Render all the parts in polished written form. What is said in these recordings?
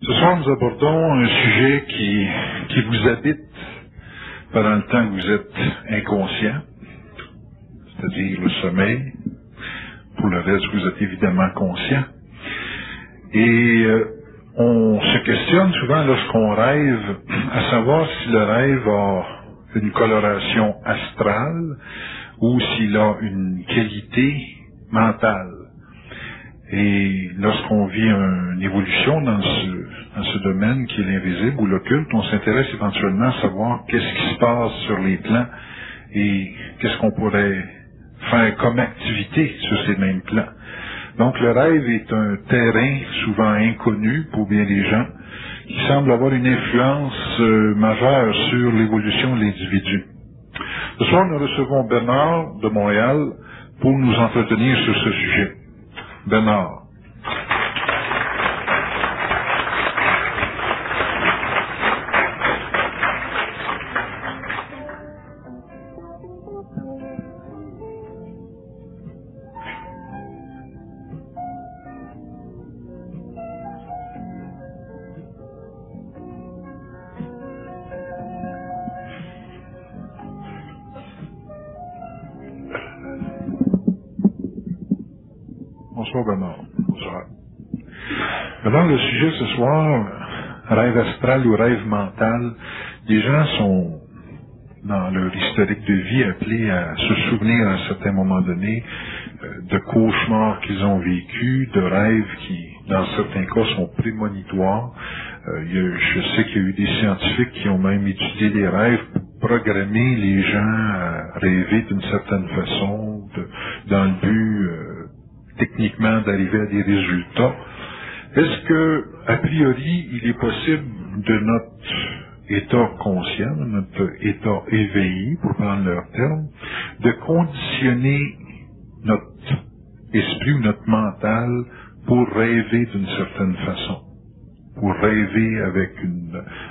Ce soir, nous abordons un sujet qui vous habite pendant le temps que vous êtes inconscient, c'est-à-dire le sommeil. Pour le reste, vous êtes évidemment conscient. Et on se questionne souvent lorsqu'on rêve à savoir si le rêve a une coloration astrale ou s'il a une qualité mentale. Et lorsqu'on vit une évolution dans ce domaine qui est l'invisible ou l'occulte, on s'intéresse éventuellement à savoir qu'est-ce qui se passe sur les plans et qu'est-ce qu'on pourrait faire comme activité sur ces mêmes plans. Donc le rêve est un terrain souvent inconnu pour bien des gens qui semble avoir une influence majeure sur l'évolution de l'individu. Ce soir, nous recevons Bernard de Montréal pour nous entretenir sur ce sujet. Bernard. Bonsoir Bernard. Bonsoir. Bernard, le sujet ce soir, rêve astral ou rêve mental, les gens sont, dans leur historique de vie, appelés à se souvenir à un certain moment donné de cauchemars qu'ils ont vécus, de rêves qui, dans certains cas, sont prémonitoires. Je sais qu'il y a eu des scientifiques qui ont même étudié des rêves pour programmer les gens à rêver d'une certaine façon, dans le but techniquement d'arriver à des résultats. Est-ce que, a priori, il est possible de notre état conscient, de notre état éveillé, pour prendre leur terme, de conditionner notre esprit ou notre mental pour rêver d'une certaine façon? Pour rêver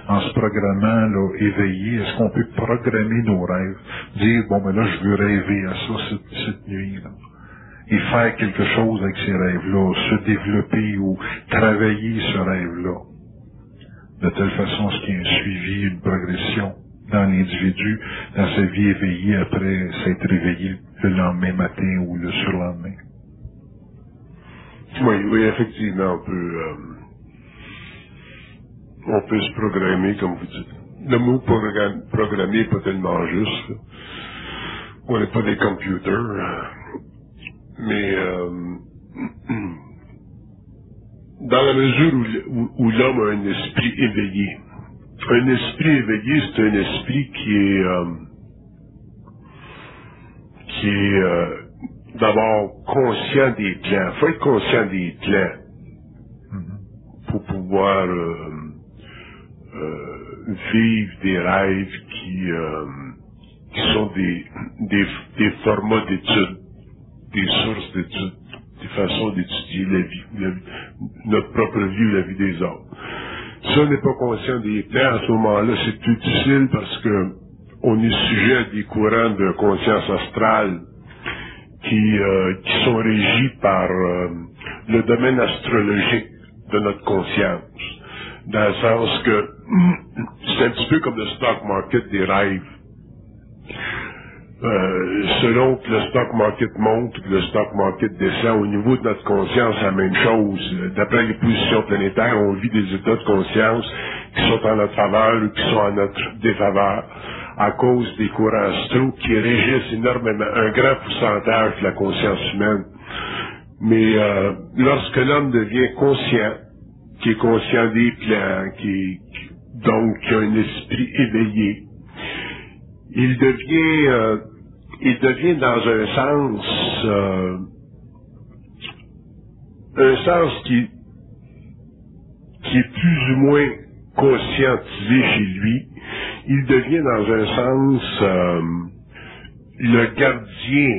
en se programmant là, éveillé, est-ce qu'on peut programmer nos rêves? Dire, bon, ben là, je veux rêver à ça cette nuit, là. Et faire quelque chose avec ces rêves-là, se développer ou travailler ce rêve-là. De telle façon à ce qu'il y ait un suivi, une progression dans l'individu, dans sa vie éveillée après s'être réveillé le lendemain matin ou le surlendemain. Oui, effectivement, on peut se programmer, comme vous dites. Le mot programmer n'est pas tellement juste. Là. On n'est pas des computers. Mais dans la mesure où l'homme a un esprit éveillé, c'est un esprit qui est d'abord conscient des plans. Il faut être conscient des plans pour pouvoir vivre des rêves qui sont des formats d'études, des sources d'études, des façons d'étudier la vie, notre propre vie ou la vie des autres. Si on n'est pas conscient des plans, à ce moment-là, c'est plus difficile parce que on est sujet à des courants de conscience astrale qui sont régis par le domaine astrologique de notre conscience. Dans le sens que c'est un petit peu comme le stock market des rêves. Selon que le stock market monte ou que le stock market descend, au niveau de notre conscience, c'est la même chose. D'après les positions planétaires, on vit des états de conscience qui sont en notre faveur ou qui sont en notre défaveur à cause des courants astraux qui régissent énormément, un grand pourcentage de la conscience humaine. Mais lorsque l'homme devient conscient, qui est conscient des plans, donc qui a un esprit éveillé, il devient dans un sens qui est plus ou moins conscientisé chez lui. Il devient dans un sens le gardien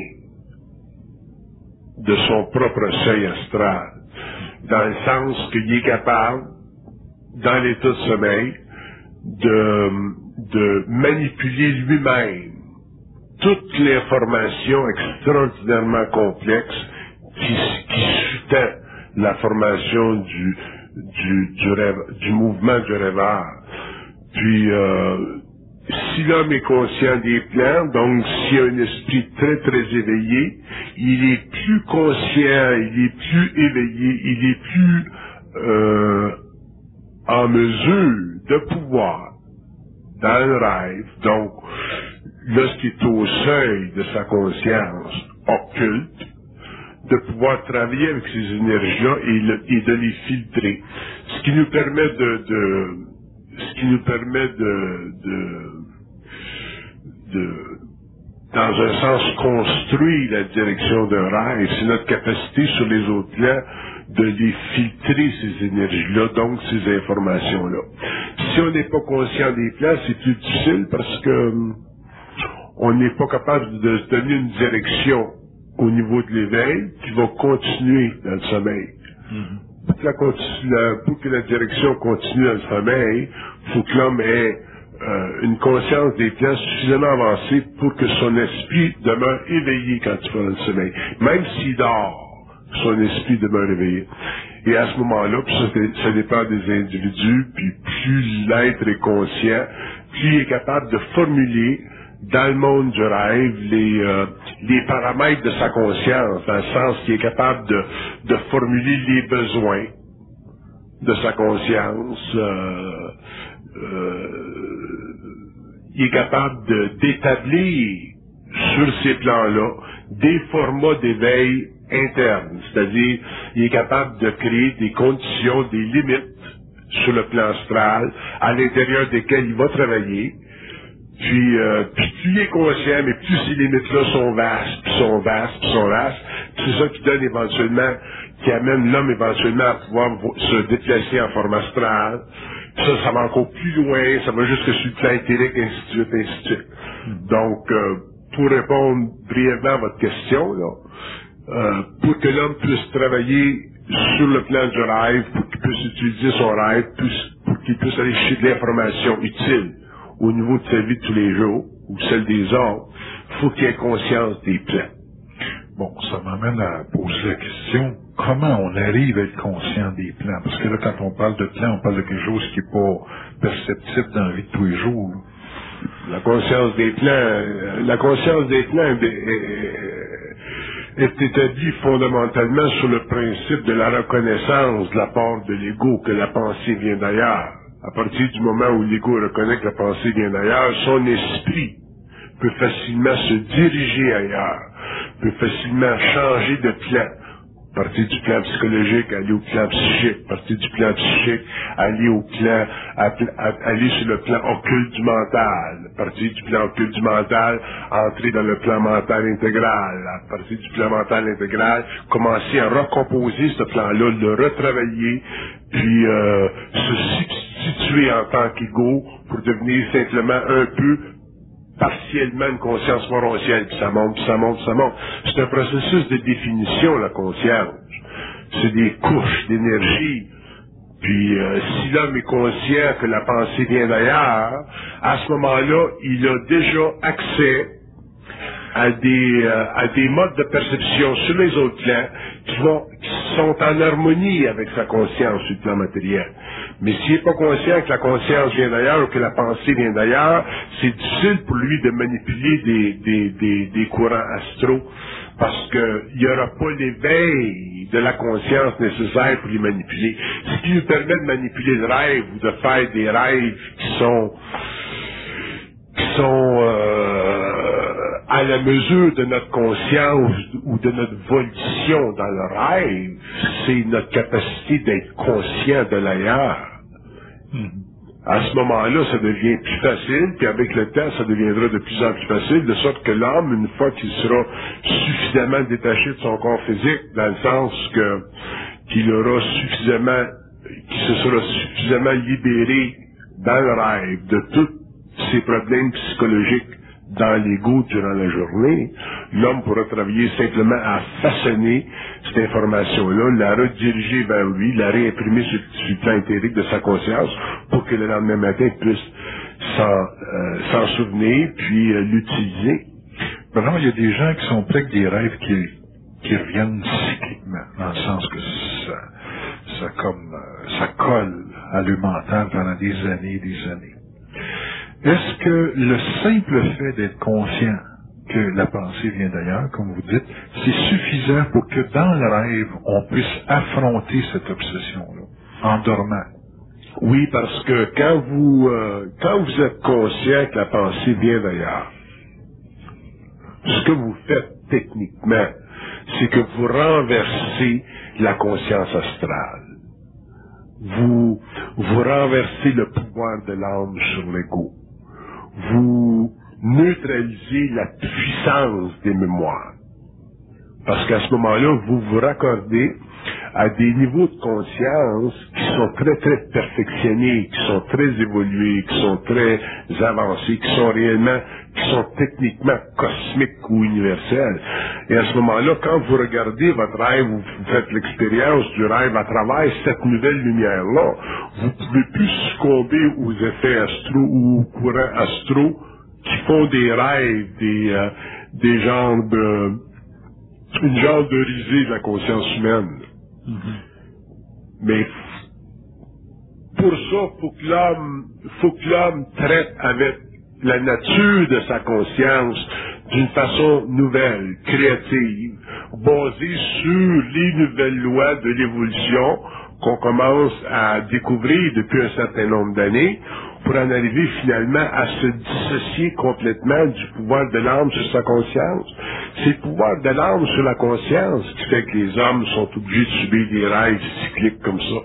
de son propre seuil astral, dans le sens qu'il est capable, dans l'état de sommeil, de manipuler lui-même toute l'information extraordinairement complexe qui sous-tend la formation du mouvement du rêveur. Puis, si l'homme est conscient des plans, donc s'il a un esprit très très éveillé, il est plus conscient, il est plus éveillé, il est plus en mesure de pouvoir, dans le rêve, donc lorsqu'il est au seuil de sa conscience occulte, de pouvoir travailler avec ces énergies-là et de les filtrer. Ce qui nous permet dans un sens, construire la direction d'un rêve. C'est notre capacité sur les autres plans de les filtrer, ces énergies-là, donc ces informations-là. Si on n'est pas conscient des plans, c'est plus difficile parce que on n'est pas capable de se donner une direction au niveau de l'éveil qui va continuer dans le sommeil. Pour que la direction continue dans le sommeil, il faut que l'homme ait une conscience des plans suffisamment avancée pour que son esprit demeure éveillé quand il va dans le sommeil. Même s'il dort, son esprit demeure éveillé. Et à ce moment-là, puis ça dépend des individus, puis plus l'être est conscient, plus il est capable de formuler dans le monde du rêve les paramètres de sa conscience, dans le sens qu'il est capable de formuler les besoins de sa conscience, il est capable d'établir sur ces plans-là des formats d'éveil internes, c'est-à-dire il est capable de créer des conditions, des limites sur le plan astral à l'intérieur desquelles il va travailler. Puis plus il est conscient, mais plus ces limites-là sont vastes, c'est ça qui donne éventuellement, qui amène l'homme éventuellement à pouvoir se déplacer en forme astrale. Puis ça va encore plus loin, ça va jusque sur le plan éthérique, ainsi de suite, ainsi de suite. Donc, pour répondre brièvement à votre question, là, pour que l'homme puisse travailler sur le plan du rêve, pour qu'il puisse utiliser son rêve, pour qu'il puisse aller chercher de l'information utile au niveau de sa vie de tous les jours, ou celle des autres, il faut qu'il ait conscience des plans. Bon, ça m'amène à poser la question, comment on arrive à être conscient des plans? Parce que là, quand on parle de plans, on parle de quelque chose qui n'est pas perceptible dans la vie de tous les jours. La conscience des plans est établie fondamentalement sur le principe de la reconnaissance de la part de l'ego, que la pensée vient d'ailleurs. À partir du moment où l'ego reconnaît que la pensée vient d'ailleurs, son esprit peut facilement se diriger ailleurs, peut facilement changer de plan. À partir du plan psychologique, aller au plan psychique, à partir du plan psychique, aller sur le plan occulte du mental, à partir du plan occulte du mental, entrer dans le plan mental intégral, à partir du plan mental intégral, commencer à recomposer ce plan-là, le retravailler, puis se substituer en tant qu'ego pour devenir simplement un peu partiellement une conscience morontielle, puis ça monte, puis ça monte, puis ça monte. C'est un processus de définition, la conscience. C'est des couches d'énergie. Puis si l'homme est conscient que la pensée vient d'ailleurs, à ce moment-là, il a déjà accès à des modes de perception sur les autres plans qui sont en harmonie avec sa conscience sur le plan matériel. Mais s'il n'est pas conscient que la conscience vient d'ailleurs ou que la pensée vient d'ailleurs, c'est difficile pour lui de manipuler des courants astraux parce qu'il n'y aura pas l'éveil de la conscience nécessaire pour les manipuler. Ce qui nous permet de manipuler le rêve ou de faire des rêves qui sont à la mesure de notre conscience ou de notre volition dans le rêve, c'est notre capacité d'être conscient de l'ailleurs. À ce moment-là, ça devient plus facile, puis avec le temps, ça deviendra de plus en plus facile, de sorte que l'homme, une fois qu'il sera suffisamment détaché de son corps physique, dans le sens qu'il se sera suffisamment libéré dans le rêve de tous ses problèmes psychologiques dans l'ego durant la journée, l'homme pourra travailler simplement à façonner cette information-là, la rediriger vers lui, la réimprimer sur le plan éthérique de sa conscience pour que le lendemain matin il puisse s'en souvenir puis l'utiliser. Vraiment, il y a des gens qui sont prêts avec des rêves qui reviennent cycliquement, dans le sens que ça colle à le mental pendant des années et des années. Est-ce que le simple fait d'être conscient que la pensée vient d'ailleurs, comme vous dites, c'est suffisant pour que dans le rêve, on puisse affronter cette obsession-là, en dormant? Oui, parce que quand vous êtes conscient que la pensée vient d'ailleurs, ce que vous faites techniquement, c'est que vous renversez la conscience astrale. Vous renversez le pouvoir de l'âme sur l'ego. Vous neutralisez la puissance des mémoires. Parce qu'à ce moment-là, vous vous raccordez à des niveaux de conscience qui sont très, très perfectionnés, qui sont très évolués, qui sont très avancés, qui sont techniquement cosmiques ou universels. Et à ce moment-là, quand vous regardez votre rêve, vous faites l'expérience du rêve à travers cette nouvelle lumière-là, vous ne pouvez plus succomber aux effets astro ou aux courants astro qui font des rêves, une genre de risée de la conscience humaine. Mais pour ça, faut que l'homme traite avec la nature de sa conscience d'une façon nouvelle, créative, basée sur les nouvelles lois de l'évolution qu'on commence à découvrir depuis un certain nombre d'années, pour en arriver finalement à se dissocier complètement du pouvoir de l'âme sur sa conscience. C'est le pouvoir de l'âme sur la conscience qui fait que les hommes sont obligés de subir des rêves cycliques comme ça.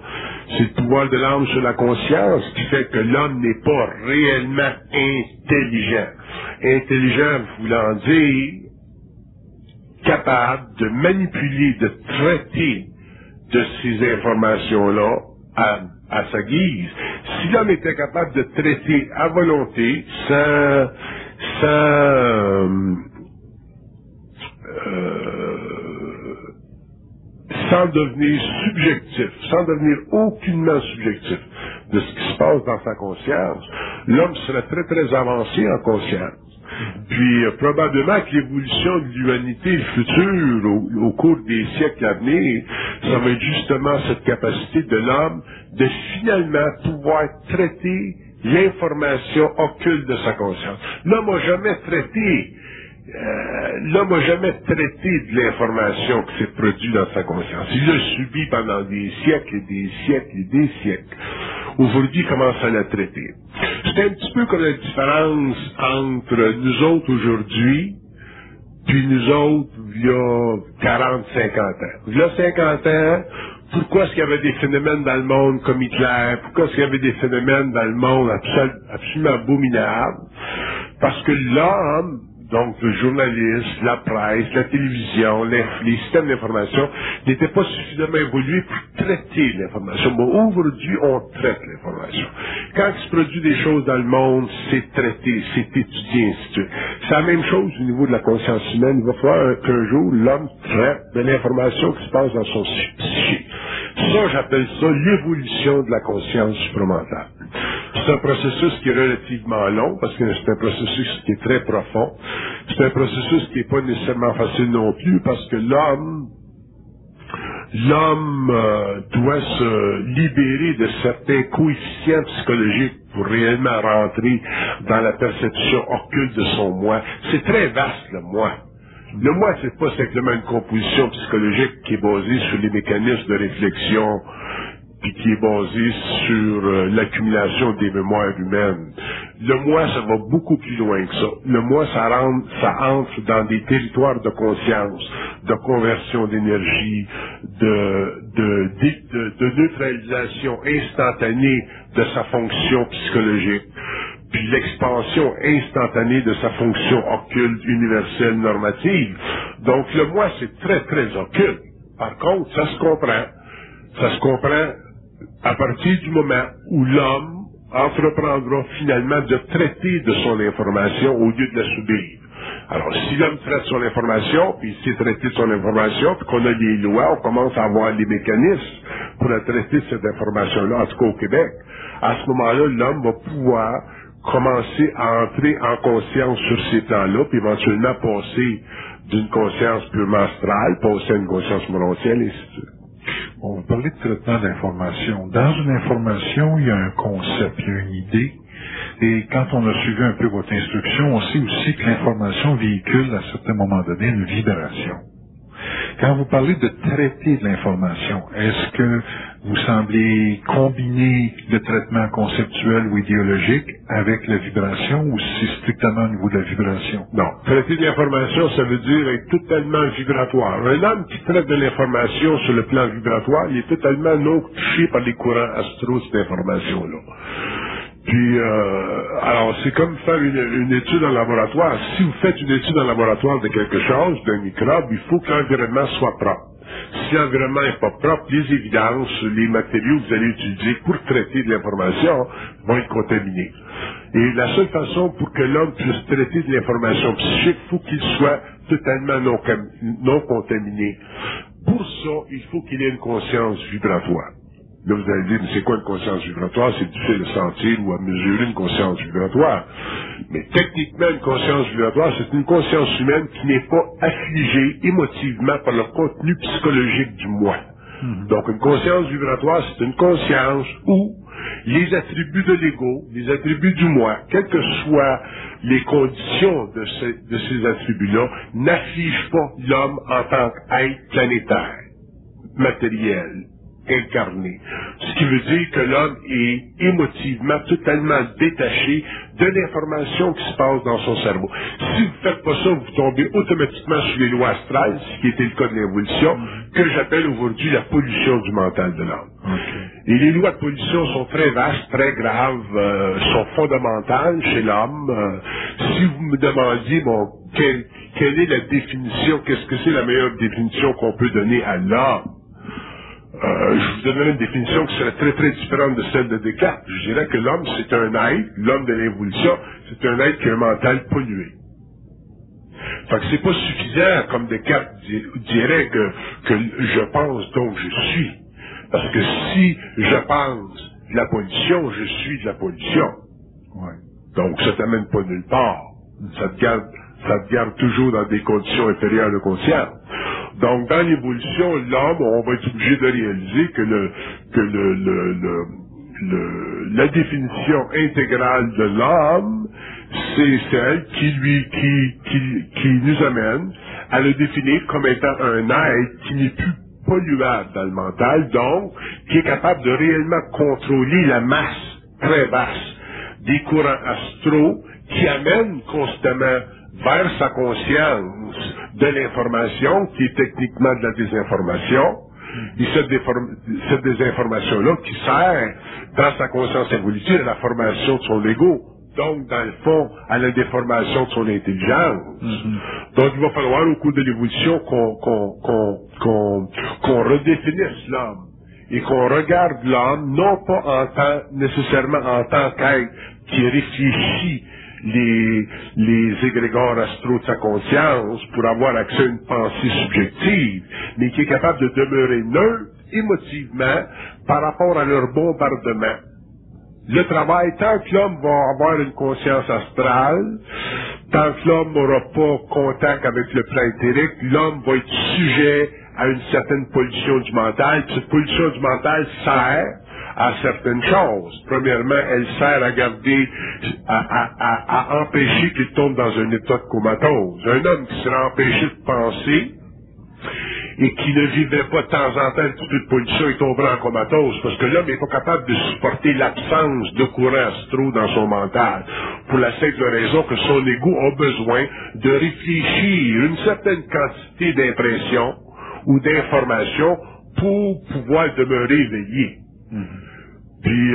C'est le pouvoir de l'âme sur la conscience qui fait que l'homme n'est pas réellement intelligent. Intelligent voulant dire capable de manipuler, de traiter de ces informations-là à sa guise. Si l'homme était capable de traiter à volonté, sans devenir subjectif, sans devenir aucunement subjectif de ce qui se passe dans sa conscience, l'homme serait très très avancé en conscience. Puis probablement que l'évolution de l'humanité future au cours des siècles à venir, ça va être justement cette capacité de l'homme de finalement pouvoir traiter l'information occulte de sa conscience. L'homme n'a jamais traité de l'information qui s'est produite dans sa conscience. Il l'a subi pendant des siècles et des siècles et des siècles. Aujourd'hui, il commence à la traiter. C'est un petit peu comme la différence entre nous autres aujourd'hui puis nous autres il y a 40, 50 ans. Il y a 50 ans, pourquoi est-ce qu'il y avait des phénomènes dans le monde comme Hitler? Pourquoi est-ce qu'il y avait des phénomènes dans le monde absolument abominables? Parce que l'homme, donc le journaliste, la presse, la télévision, les systèmes d'information n'étaient pas suffisamment évolués pour traiter l'information. Bon, aujourd'hui, on traite l'information. Quand il se produit des choses dans le monde, c'est traité, c'est étudié, ainsi de suite. C'est la même chose au niveau de la conscience humaine. Il va falloir qu'un jour, l'homme traite de l'information qui se passe dans son psyché. Ça, j'appelle ça l'évolution de la conscience supramentale. C'est un processus qui est relativement long, parce que c'est un processus qui est très profond. C'est un processus qui n'est pas nécessairement facile non plus, parce que l'homme doit se libérer de certains coefficients psychologiques pour réellement rentrer dans la perception occulte de son moi. C'est très vaste, le moi. Le moi, c'est pas simplement une composition psychologique qui est basée sur les mécanismes de réflexion, puis qui est basée sur l'accumulation des mémoires humaines. Le moi, ça va beaucoup plus loin que ça. Le moi, ça entre dans des territoires de conscience, de conversion d'énergie, de neutralisation instantanée de sa fonction psychologique, puis l'expansion instantanée de sa fonction occulte, universelle, normative. Donc le moi, c'est très, très occulte. Par contre, ça se comprend. Ça se comprend à partir du moment où l'homme entreprendra finalement de traiter de son information au lieu de la subir. Alors, si l'homme traite son information, puis il sait traiter de son information, puis qu'on a des lois, on commence à avoir les mécanismes pour traiter cette information-là, en tout cas au Québec, à ce moment-là, l'homme va pouvoir commencer à entrer en conscience sur ces plans-là, puis éventuellement passer d'une conscience purement astrale, passer à une conscience morontielle, et ainsi de suite. On va parler de traitement d'information. Dans une information, il y a un concept, il y a une idée. Et quand on a suivi un peu votre instruction, on sait aussi que l'information véhicule à certains moments donnés une vibration. Quand vous parlez de traiter de l'information, est-ce que vous semblez combiner le traitement conceptuel ou idéologique avec la vibration ou c'est strictement au niveau de la vibration? Non. Traiter de l'information, ça veut dire être totalement vibratoire. Un homme qui traite de l'information sur le plan vibratoire, il est totalement non touché par les courants astro de cette information-là. Puis, alors, c'est comme faire une étude en laboratoire. Si vous faites une étude en laboratoire de quelque chose, d'un microbe, il faut que l'environnement soit propre. Si l'environnement n'est pas propre, les évidences, les matériaux que vous allez utiliser pour traiter de l'information vont être contaminés. Et la seule façon pour que l'homme puisse traiter de l'information psychique, il faut qu'il soit totalement non contaminé. Pour ça, il faut qu'il ait une conscience vibratoire. Là, vous allez dire, mais c'est quoi une conscience vibratoire? C'est difficile de sentir ou à mesurer une conscience vibratoire. Mais techniquement, une conscience vibratoire, c'est une conscience humaine qui n'est pas affligée émotivement par le contenu psychologique du moi. Donc, une conscience vibratoire, c'est une conscience où les attributs de l'ego, les attributs du moi, quelles que soient les conditions de ces attributs-là, n'affligent pas l'homme en tant qu'être planétaire, matériel, incarné. Ce qui veut dire que l'homme est émotivement totalement détaché de l'information qui se passe dans son cerveau. Si vous ne faites pas ça, vous tombez automatiquement sur les lois astrales, ce qui était le cas de l'évolution, que j'appelle aujourd'hui la pollution du mental de l'homme. Okay. Et les lois de pollution sont très vastes, très graves, sont fondamentales chez l'homme. Si vous me demandiez, bon, quelle est la définition, qu'est-ce que c'est la meilleure définition qu'on peut donner à l'homme? Je vous donnerai une définition qui serait très très différente de celle de Descartes. Je dirais que l'homme, c'est un être, l'homme de l'évolution, c'est un être qui a un mental pollué. Fait que c'est pas suffisant, comme Descartes dirait que je pense donc je suis. Parce que si je pense de la pollution, je suis de la pollution. Ouais. Donc ça t'amène pas nulle part. Ça te garde toujours dans des conditions inférieures de conscience. Donc, dans l'évolution, l'homme, on va être obligé de réaliser que la définition intégrale de l'homme, c'est celle qui nous amène à le définir comme étant un être qui n'est plus polluable dans le mental, donc, qui est capable de réellement contrôler la masse très basse des courants astraux qui amènent constamment vers sa conscience de l'information, qui est techniquement de la désinformation, et cette désinformation-là qui sert dans sa conscience évolutive à la formation de son ego, donc dans le fond à la déformation de son intelligence. Donc il va falloir au cours de l'évolution qu'on redéfinisse l'homme et qu'on regarde l'homme non pas nécessairement en tant qu'être qui réfléchit les égrégores astraux de sa conscience pour avoir accès à une pensée subjective, mais qui est capable de demeurer neutre émotivement par rapport à leur bombardement. Le travail, tant que l'homme va avoir une conscience astrale, tant que l'homme n'aura pas contact avec le plan éthérique, l'homme va être sujet à une certaine pollution du mental. Cette pollution du mental sert à certaines choses. Premièrement, elle sert à garder, à empêcher qu'il tombe dans un état de comatose. Un homme qui serait empêché de penser et qui ne vivrait pas de temps en temps toute une pollution, il tomberait en comatose, parce que l'homme n'est pas capable de supporter l'absence de courant astro dans son mental, pour la simple raison que son ego a besoin de réfléchir une certaine quantité d'impressions ou d'informations pour pouvoir demeurer éveillé. Puis,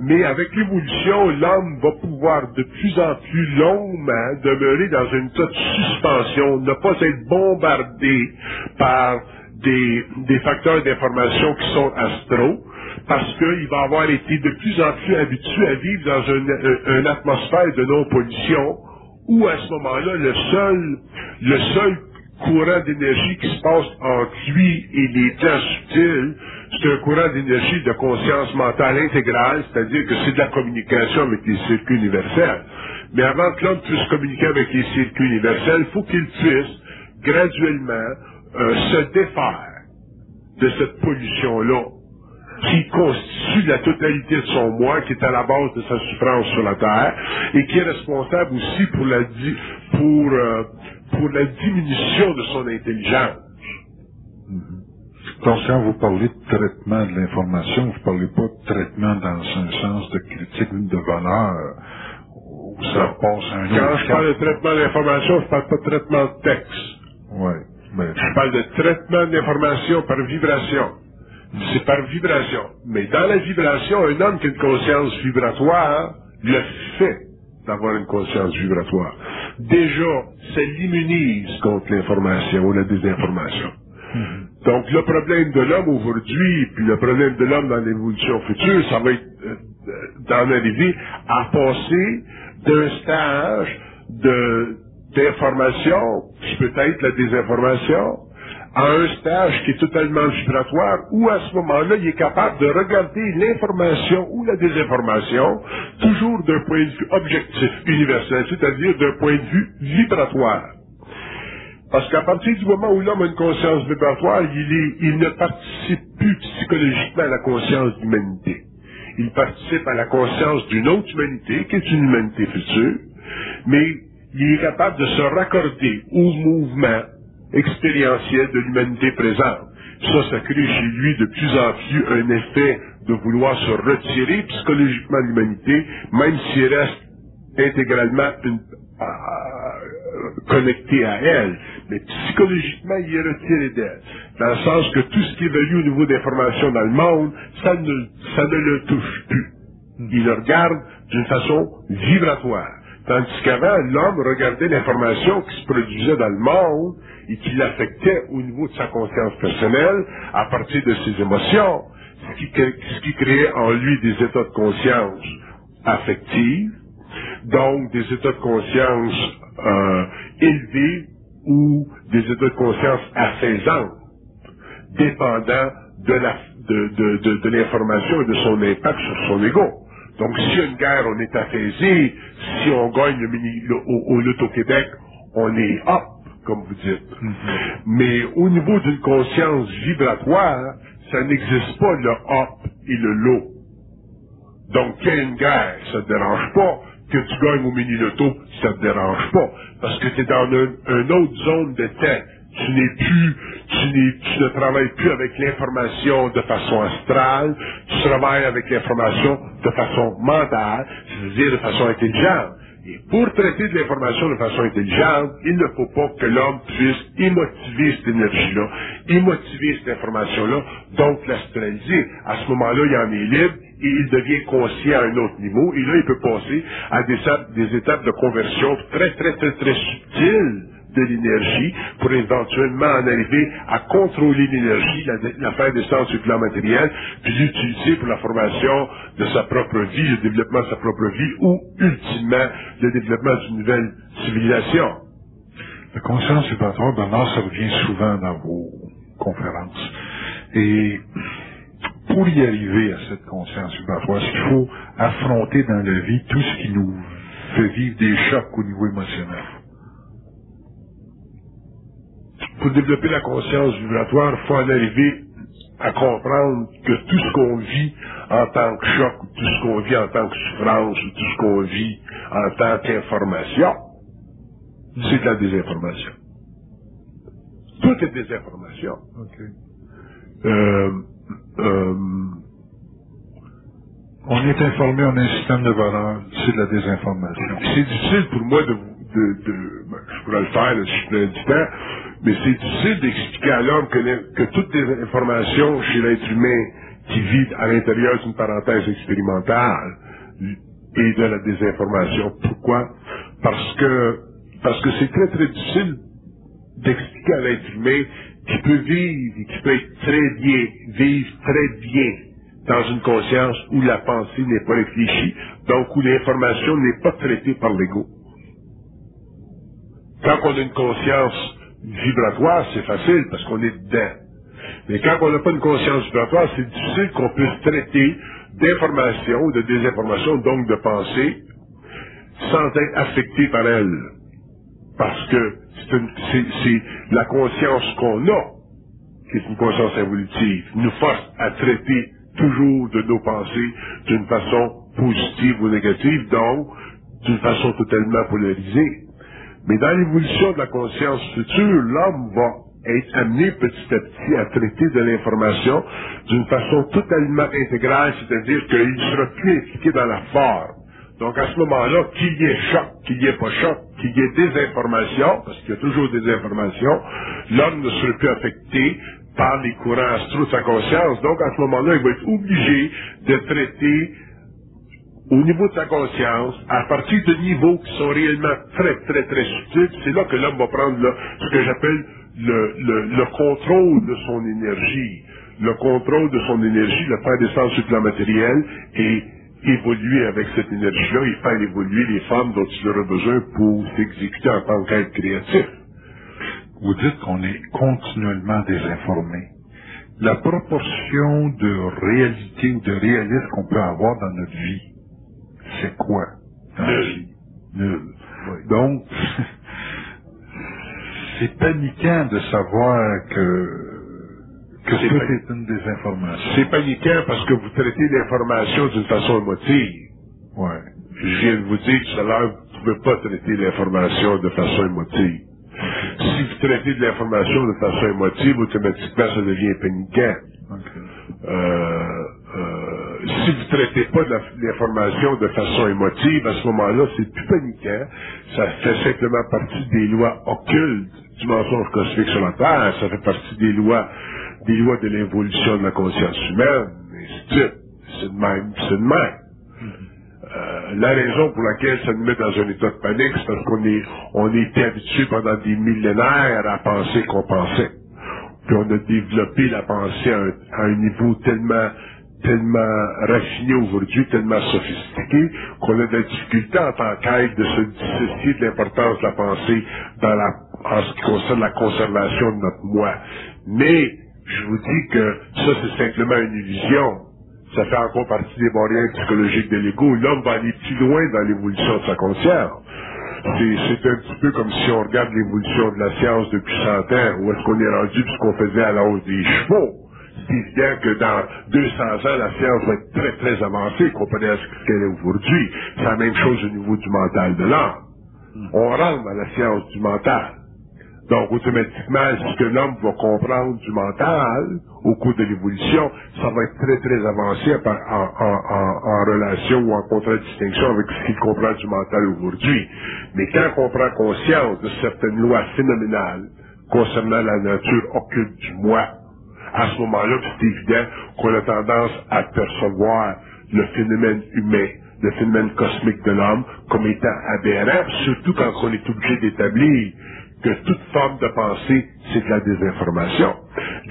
mais avec l'évolution, l'homme va pouvoir de plus en plus longuement demeurer dans une état de suspension, ne pas être bombardé par des facteurs d'information qui sont astraux, parce qu'il va avoir été de plus en plus habitué à vivre dans une atmosphère de non-pollution, où à ce moment-là, le seul courant d'énergie qui se passe entre lui et les plans subtils, c'est un courant d'énergie de conscience mentale intégrale, c'est-à-dire que c'est de la communication avec les circuits universels. Mais avant que l'homme puisse communiquer avec les circuits universels, il faut qu'il puisse graduellement se défaire de cette pollution-là, qui constitue la totalité de son moi, qui est à la base de sa souffrance sur la Terre, et qui est responsable aussi pour la diminution de son intelligence. Donc, quand vous parlez de traitement de l'information, vous ne parlez pas de traitement dans un sens de critique de valeur, où ça passe un autre. Quand je parle de traitement de l'information, je ne parle pas de traitement de texte. Oui. Je parle de traitement de l'information par vibration. C'est par vibration. Mais dans la vibration, un homme qui a une conscience vibratoire, le fait d'avoir une conscience vibratoire. Déjà, ça l'immunise contre l'information ou la désinformation. Donc, le problème de l'homme aujourd'hui, puis le problème de l'homme dans l'évolution future, ça va être d'en arriver à passer d'un stage d'information, qui peut être la désinformation, à un stage qui est totalement vibratoire, où à ce moment-là, il est capable de regarder l'information ou la désinformation, toujours d'un point de vue objectif, universel, c'est-à-dire d'un point de vue vibratoire. Parce qu'à partir du moment où l'homme a une conscience vibratoire, il ne participe plus psychologiquement à la conscience d'humanité. Il participe à la conscience d'une autre humanité, qui est une humanité future, mais il est capable de se raccorder au mouvement expérientiel de l'humanité présente. Ça crée chez lui de plus en plus un effet de vouloir se retirer psychologiquement de l'humanité, même s'il reste intégralement connecté à elle, mais psychologiquement, il est retiré d'elle. Dans le sens que tout ce qui évalue au niveau d'information dans le monde, ça ne le touche plus. Il le regarde d'une façon vibratoire. Tandis qu'avant, l'homme regardait l'information qui se produisait dans le monde et qui l'affectait au niveau de sa conscience personnelle à partir de ses émotions, ce qui créait en lui des états de conscience affectifs, donc des états de conscience élevés ou des états de conscience affaisants, dépendant de l'information et de son impact sur son ego. Donc, si y a une guerre, on est affaisé. Si on gagne au Loto-Québec, on est up, comme vous dites. Mais au niveau d'une conscience vibratoire, ça n'existe pas le up et le low. Donc, qu'il y ait une guerre, ça ne te dérange pas. Que tu gagnes au mini-loto, ça ne te dérange pas. Parce que tu es dans une autre zone de temps. Tu ne travailles plus avec l'information de façon astrale, tu travailles avec l'information de façon mentale, c'est-à-dire de façon intelligente. Et pour traiter de l'information de façon intelligente, il ne faut pas que l'homme puisse émotiver cette énergie-là, émotiver cette information-là, donc l'astraliser. À ce moment-là, il en est libre et il devient conscient à un autre niveau, et là, il peut passer à des étapes de conversion très, très, très, très subtiles de l'énergie pour éventuellement en arriver à contrôler l'énergie, la faire descendre sur le plan matériel, puis l'utiliser pour la formation de sa propre vie, le développement de sa propre vie, ou ultimement le développement d'une nouvelle civilisation. La conscience vibratoire, Bernard, ça revient souvent dans vos conférences. Et pour y arriver à cette conscience vibratoire, il faut affronter dans la vie tout ce qui nous fait vivre des chocs au niveau émotionnel. Pour développer la conscience vibratoire, il faut en arriver à comprendre que tout ce qu'on vit en tant que choc, ou tout ce qu'on vit en tant que souffrance, ou tout ce qu'on vit en tant qu'information, c'est de la désinformation. Tout est désinformation. On est informé, on a un système de valeurs, c'est de la désinformation. C'est difficile pour moi je pourrais le faire là, si je prenais du temps, mais c'est difficile d'expliquer à l'homme que toutes les informations chez l'être humain qui vit à l'intérieur d'une parenthèse expérimentale est de la désinformation. Pourquoi? Parce que c'est très très difficile d'expliquer à l'être humain qui peut vivre et qui peut être vivre très bien dans une conscience où la pensée n'est pas réfléchie, donc où l'information n'est pas traitée par l'ego. Quand on a une conscience vibratoire, c'est facile parce qu'on est dedans. Mais quand on n'a pas une conscience vibratoire, c'est difficile qu'on puisse traiter d'information ou de désinformation, donc de pensée, sans être affecté par elle. Parce que c'est la conscience qu'on a qui est une conscience évolutive, nous force à traiter toujours de nos pensées d'une façon positive ou négative, donc d'une façon totalement polarisée. Mais dans l'évolution de la conscience future, l'homme va être amené petit à petit à traiter de l'information d'une façon totalement intégrale, c'est-à-dire qu'il ne sera plus impliqué dans la forme. Donc à ce moment-là, qu'il y ait choc, qu'il y ait pas choc, qu'il y ait des informations, parce qu'il y a toujours des informations, l'homme ne sera plus affecté par les courants astraux de sa conscience. Donc à ce moment-là, il va être obligé de traiter au niveau de sa conscience, à partir de niveaux qui sont réellement très, très, très subtils. C'est là que l'homme va prendre ce que j'appelle le contrôle de son énergie. Le contrôle de son énergie, le faire descendre sur le plan matériel et évoluer avec cette énergie-là et faire évoluer les formes dont il aura besoin pour s'exécuter en tant qu'être créatif. Vous dites qu'on est continuellement désinformé. La proportion de réalité ou de réalisme qu'on peut avoir dans notre vie, c'est quoi? Nul. Oui. Donc, c'est paniquant de savoir que tout est une désinformation. C'est paniquant parce que vous traitez l'information d'une façon émotive. Ouais. Je viens de vous dire tout à l'heure, vous ne pouvez pas traiter l'information de façon émotive. Si vous traitez de l'information de façon émotive, automatiquement, ça devient paniquant. Si vous ne traitez pas de l'information de façon émotive, à ce moment-là, c'est plus paniquant. Ça fait simplement partie des lois occultes du mensonge cosmique sur la Terre. Ça fait partie des lois de l'évolution de la conscience humaine. C'est de même. La raison pour laquelle ça nous met dans un état de panique, c'est parce qu'on était habitué pendant des millénaires à penser qu'on pensait. Puis on a développé la pensée à un niveau tellement raffiné aujourd'hui, tellement sophistiqué, qu'on a de la difficulté en tant qu'être de se dissocier de l'importance de la pensée en ce qui concerne la conservation de notre moi. Mais, je vous dis que ça, c'est simplement une illusion. Ça fait encore partie des barrières psychologiques de l'ego. L'homme va aller plus loin dans l'évolution de sa conscience. C'est un petit peu comme si on regarde l'évolution de la science depuis 100 ans, où est-ce qu'on est rendu puis ce qu'on faisait à la hausse des chevaux. C'est évident que dans 200 ans, la science va être très, très avancée comparée à ce qu'elle est aujourd'hui. C'est la même chose au niveau du mental de l'homme. On rentre dans la science du mental. Donc, automatiquement, ce que l'homme va comprendre du mental au cours de l'évolution, ça va être très, très avancé en relation ou en contradistinction avec ce qu'il comprend du mental aujourd'hui. Mais quand on prend conscience de certaines lois phénoménales concernant la nature occulte du moi, à ce moment-là, c'est évident qu'on a tendance à percevoir le phénomène humain, le phénomène cosmique de l'homme comme étant aberrant, surtout quand on est obligé d'établir que toute forme de pensée, c'est de la désinformation.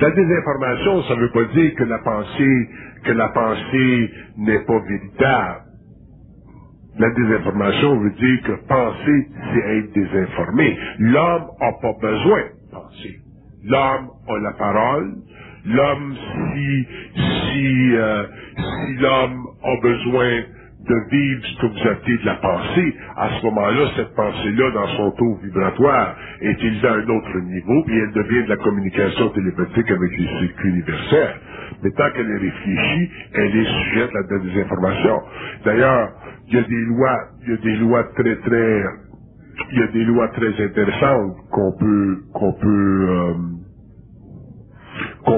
La désinformation, ça ne veut pas dire que la pensée n'est pas véritable. La désinformation veut dire que penser, c'est être désinformé. L'homme n'a pas besoin de penser. L'homme a la parole. L'homme, si l'homme a besoin de vivre ce que vous appelez de la pensée, à ce moment-là, cette pensée-là, dans son taux vibratoire, est élevée à un autre niveau, puis elle devient de la communication télépathique avec les circuits universels. Mais tant qu'elle est réfléchie, elle est sujette à la désinformation. D'ailleurs, il y a des lois très intéressantes qu'on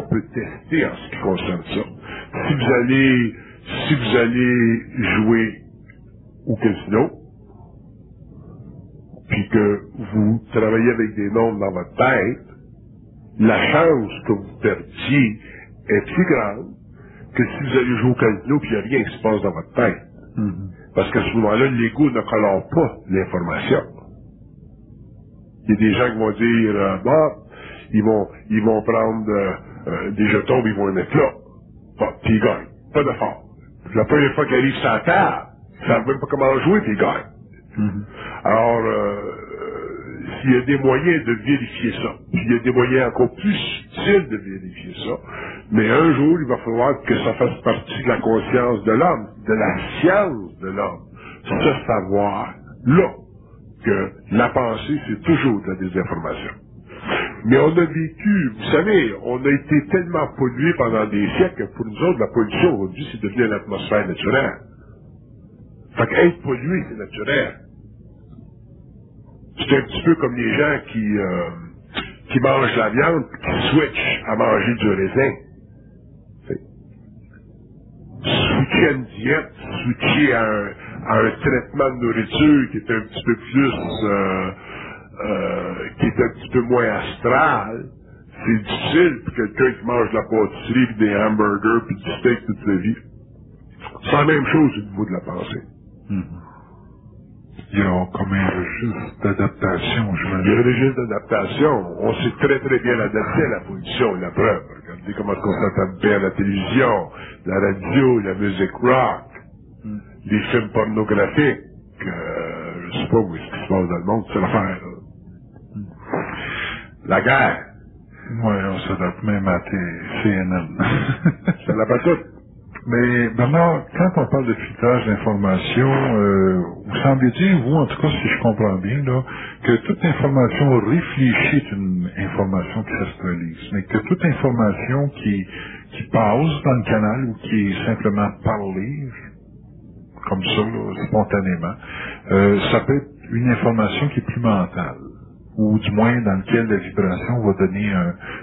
peut tester en ce qui concerne ça. Si vous allez jouer au casino, puis que vous travaillez avec des nombres dans votre tête, la chance que vous perdiez est plus grande que si vous allez jouer au casino puis il n'y a rien qui se passe dans votre tête. Parce qu'à ce moment-là, l'ego ne colore pas l'information. Il y a des gens qui vont dire, ils vont prendre des jetons, ils vont les mettre là. Puis ils gagnent. Pas d'effort. La première fois qu'ils arrivent sur la table, ils ne savent même pas comment jouer, puis ils gagnent. Alors, s'il y a des moyens de vérifier ça, puis il y a des moyens encore plus subtils de vérifier ça, mais un jour, il va falloir que ça fasse partie de la conscience de l'homme, de la science de l'homme. C'est de savoir, là, que la pensée, c'est toujours de la désinformation. Mais on a vécu, vous savez, on a été tellement pollués pendant des siècles que pour nous autres, la pollution aujourd'hui, c'est devenu une atmosphère naturelle. Fait qu'être pollué, c'est naturel. C'est un petit peu comme les gens qui mangent la viande, qui switchent à manger du raisin. Switcher à une diète, switcher à un traitement de nourriture qui est un petit peu plus, qui est un petit peu moins astral, c'est difficile pour quelqu'un qui mange de la pâtisserie, puis des hamburgers, puis du steak toute sa vie. C'est la même chose au niveau de la pensée. Il y a comme un registre d'adaptation, je veux Il y dire. a un registre d'adaptation. On s'est très très bien adapté à la pollution, la preuve. Regardez comment on s'adapte bien à la télévision, la radio, la musique rock, les films pornographiques. Je sais pas où est-ce qui se passe dans le monde, c'est l'affaire. La guerre. Oui, on s'adapte même à CNN. Ça n'a pas tout. Mais Bernard, quand on parle de filtrage d'information, vous semblez dire, vous, en tout cas, si je comprends bien, là, que toute information réfléchie est une information qui s'actualise, mais que toute information qui passe dans le canal ou qui est simplement parlée, comme ça, là, spontanément, ça peut être une information qui est plus mentale, ou du moins dans lequel la vibration va donner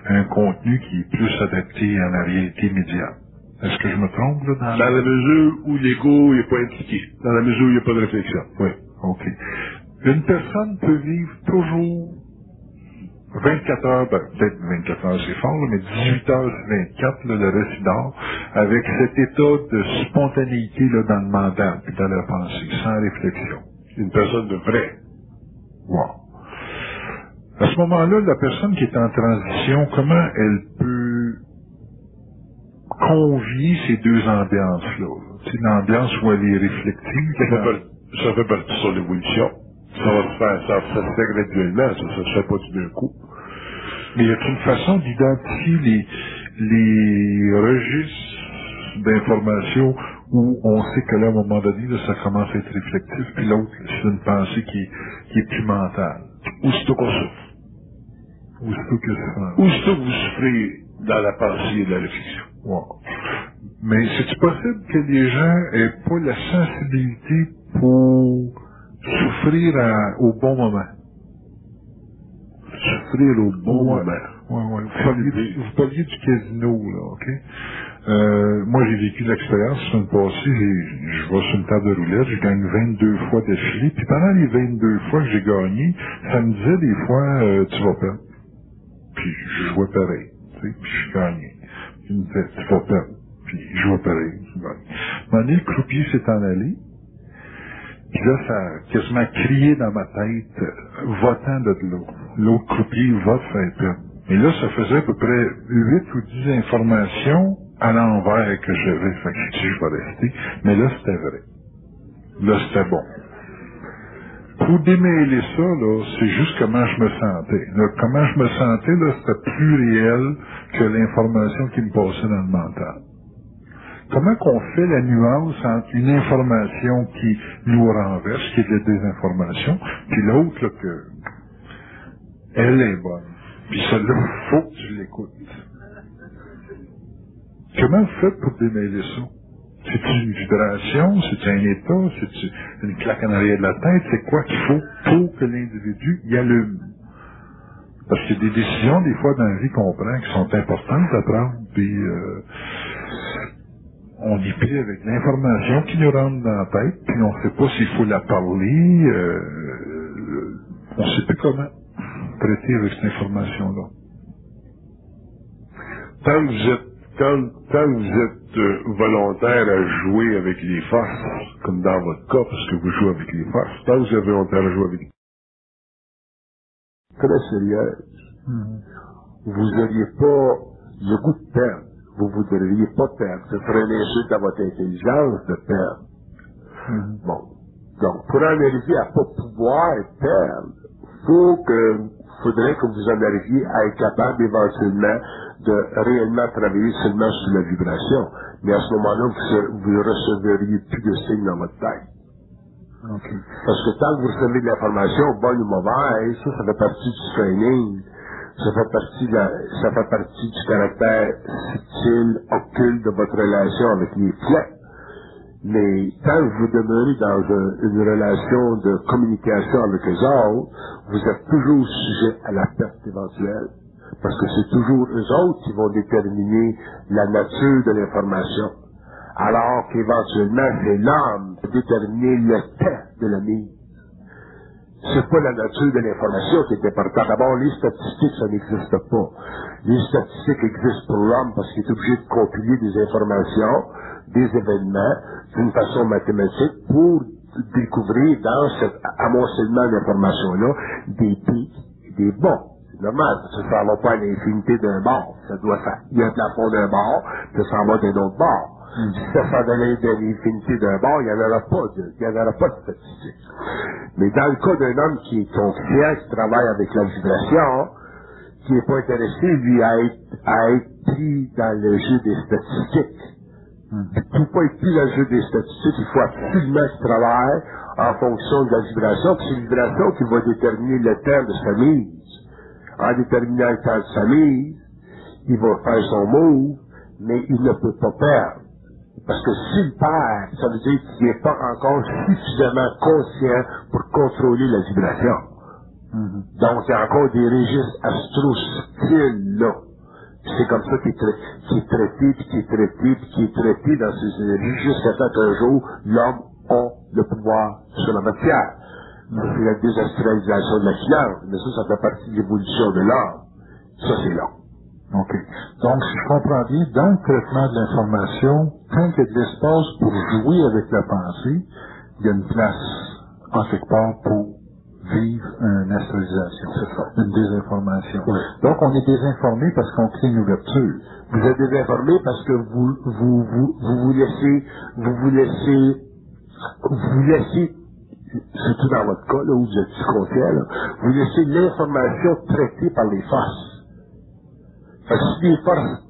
un contenu qui est plus adapté à la réalité immédiate. Est-ce que je me trompe, là, Dans la mesure où l'ego n'est pas impliqué. Dans la mesure où il n'y a pas de réflexion. Oui, OK. Une personne peut vivre toujours 24 heures, peut-être 24 heures c'est fort, là, mais 18 heures sur 24, là, le résident, avec cet état de spontanéité là, dans le mental puis dans la pensée, sans réflexion. Une personne de vrai. Wow. À ce moment-là, la personne qui est en transition, comment elle peut convier ces deux ambiances-là? C'est l'ambiance où elle est réflexive. Ça fait partie de son évolution. Ça va se faire, ça se fait graduellement, ça se fait pas tout d'un coup. Mais y a une façon d'identifier les registres d'information où on sait que là, à un moment donné, là, ça commence à être réflectif, puis l'autre, c'est une pensée qui est plus mentale. Aussitôt qu'on souffre. Aussitôt que ça. Aussitôt que vous souffrez dans la pensée et de la réflexion. Wow. Mais c'est-tu possible que les gens aient pas la sensibilité pour souffrir au bon moment? Souffrir au bon moment. Ouais. Vous parliez du casino, là, OK? Moi, j'ai vécu l'expérience la semaine passée. Je vais sur une table de roulette, je gagne 22 fois d'affilée. Puis pendant les 22 fois que j'ai gagné, ça me disait des fois, tu vas perdre. Puis je jouais pareil. Tu sais, puis je gagnais. Puis il me disait, tu vas perdre. Puis je jouais pareil. Je gagnais. À un moment donné, le croupier s'est en allé. Puis là, ça a quasiment crié dans ma tête, votant de l'autre. L'autre croupier vote, fait perdre. Mais là, ça faisait à peu près 8 ou 10 informations à l'envers que j'avais. Fait que je dis, je vais rester. Mais là, c'était vrai. Là, c'était bon. Pour démêler ça, là, c'est juste comment je me sentais. Là, comment je me sentais, là, c'était plus réel que l'information qui me passait dans le mental. Comment qu'on fait la nuance entre une information qui nous renverse, qui est de la désinformation, puis l'autre, là, que elle est bonne. Puis celle-là, il faut que tu l'écoutes. Comment vous faites pour démêler ça? C'est-tu une vibration? C'est-tu un état? C'est-tu une claque en arrière de la tête? C'est quoi qu'il faut pour que l'individu y allume? Parce qu'il y a des décisions, des fois, dans la vie qu'on prend, qui sont importantes à prendre, puis on y prie avec l'information qui nous rentre dans la tête, puis on ne sait pas s'il faut la parler, on ne sait plus comment traiter avec cette information-là. Tant que vous êtes volontaire à jouer avec les forces, comme dans votre cas, parce que vous jouez avec les forces, tant que vous êtes volontaire à jouer avec les forces, très sérieuse, vous n'auriez pas le goût de perdre. Vous ne voudriez pas perdre. Ce serait une insulte à votre intelligence de perdre. Bon. Donc, pour en arriver à ne pas pouvoir perdre, faudrait que vous en arriviez à être capable éventuellement de réellement travailler seulement sur la vibration. Mais à ce moment-là, vous ne receveriez plus de signes dans votre tête. Okay. Parce que tant que vous recevez de l'information, bonne ou mauvaise, ça fait partie du training Ça fait partie du caractère subtil, occulte de votre relation avec les flets. Mais quand vous demeurez dans une relation de communication avec les autres, vous êtes toujours sujet à la perte éventuelle. Parce que c'est toujours eux autres qui vont déterminer la nature de l'information. Alors qu'éventuellement, c'est l'homme qui va déterminer le temps de la mise. C'est pas la nature de l'information qui est importante. D'abord, les statistiques, ça n'existe pas. Les statistiques existent pour l'homme parce qu'il est obligé de compiler des informations, des événements, d'une façon mathématique pour découvrir dans cet amoncellement d'informations-là des pics et des bas. C'est normal, ça ne s'en va pas à l'infinité d'un bord. Ça doit faire. Il y a un plafond d'un bord, ça s'en va d'un autre bord. Si ça s'en allait de l'infinité d'un bord, il n'y en aura pas de statistiques. Mais dans le cas d'un homme qui est conscient, qui travaille avec la vibration, qui n'est pas intéressé, lui, à être pris dans le jeu des statistiques. Il ne faut pas être pris dans le jeu des statistiques, il faut absolument qu'il travaille en fonction de la vibration, puis c'est la vibration qui va déterminer le temps de sa mise. En déterminant le temps de sa mise, il va faire son move, mais il ne peut pas perdre. Parce que s'il perd, ça veut dire qu'il n'est pas encore suffisamment conscient pour contrôler la vibration. Donc, il y a encore des registres astro-subtils là. C'est comme ça qu'il est traité, puis qui est traité, puis qui est traité dans ces énergies jusqu'à temps qu'un jour, l'homme a le pouvoir sur la matière. C'est la désastralisation de la finance. Mais ça fait partie de l'évolution de l'homme. Ça, c'est long. OK. Donc, si je comprends bien, dans le traitement de l'information, quand il y a de l'espace pour jouer avec la pensée, il y a une place, en quelque part, pour vivre une astralisation. C'est ça. Une désinformation. Oui. Donc, on est désinformé parce qu'on crée une ouverture. Vous êtes désinformé parce que vous laissez, surtout dans votre cas, là, où vous êtes conscient, là, vous laissez l'information traitée par les forces. Parce que les forces,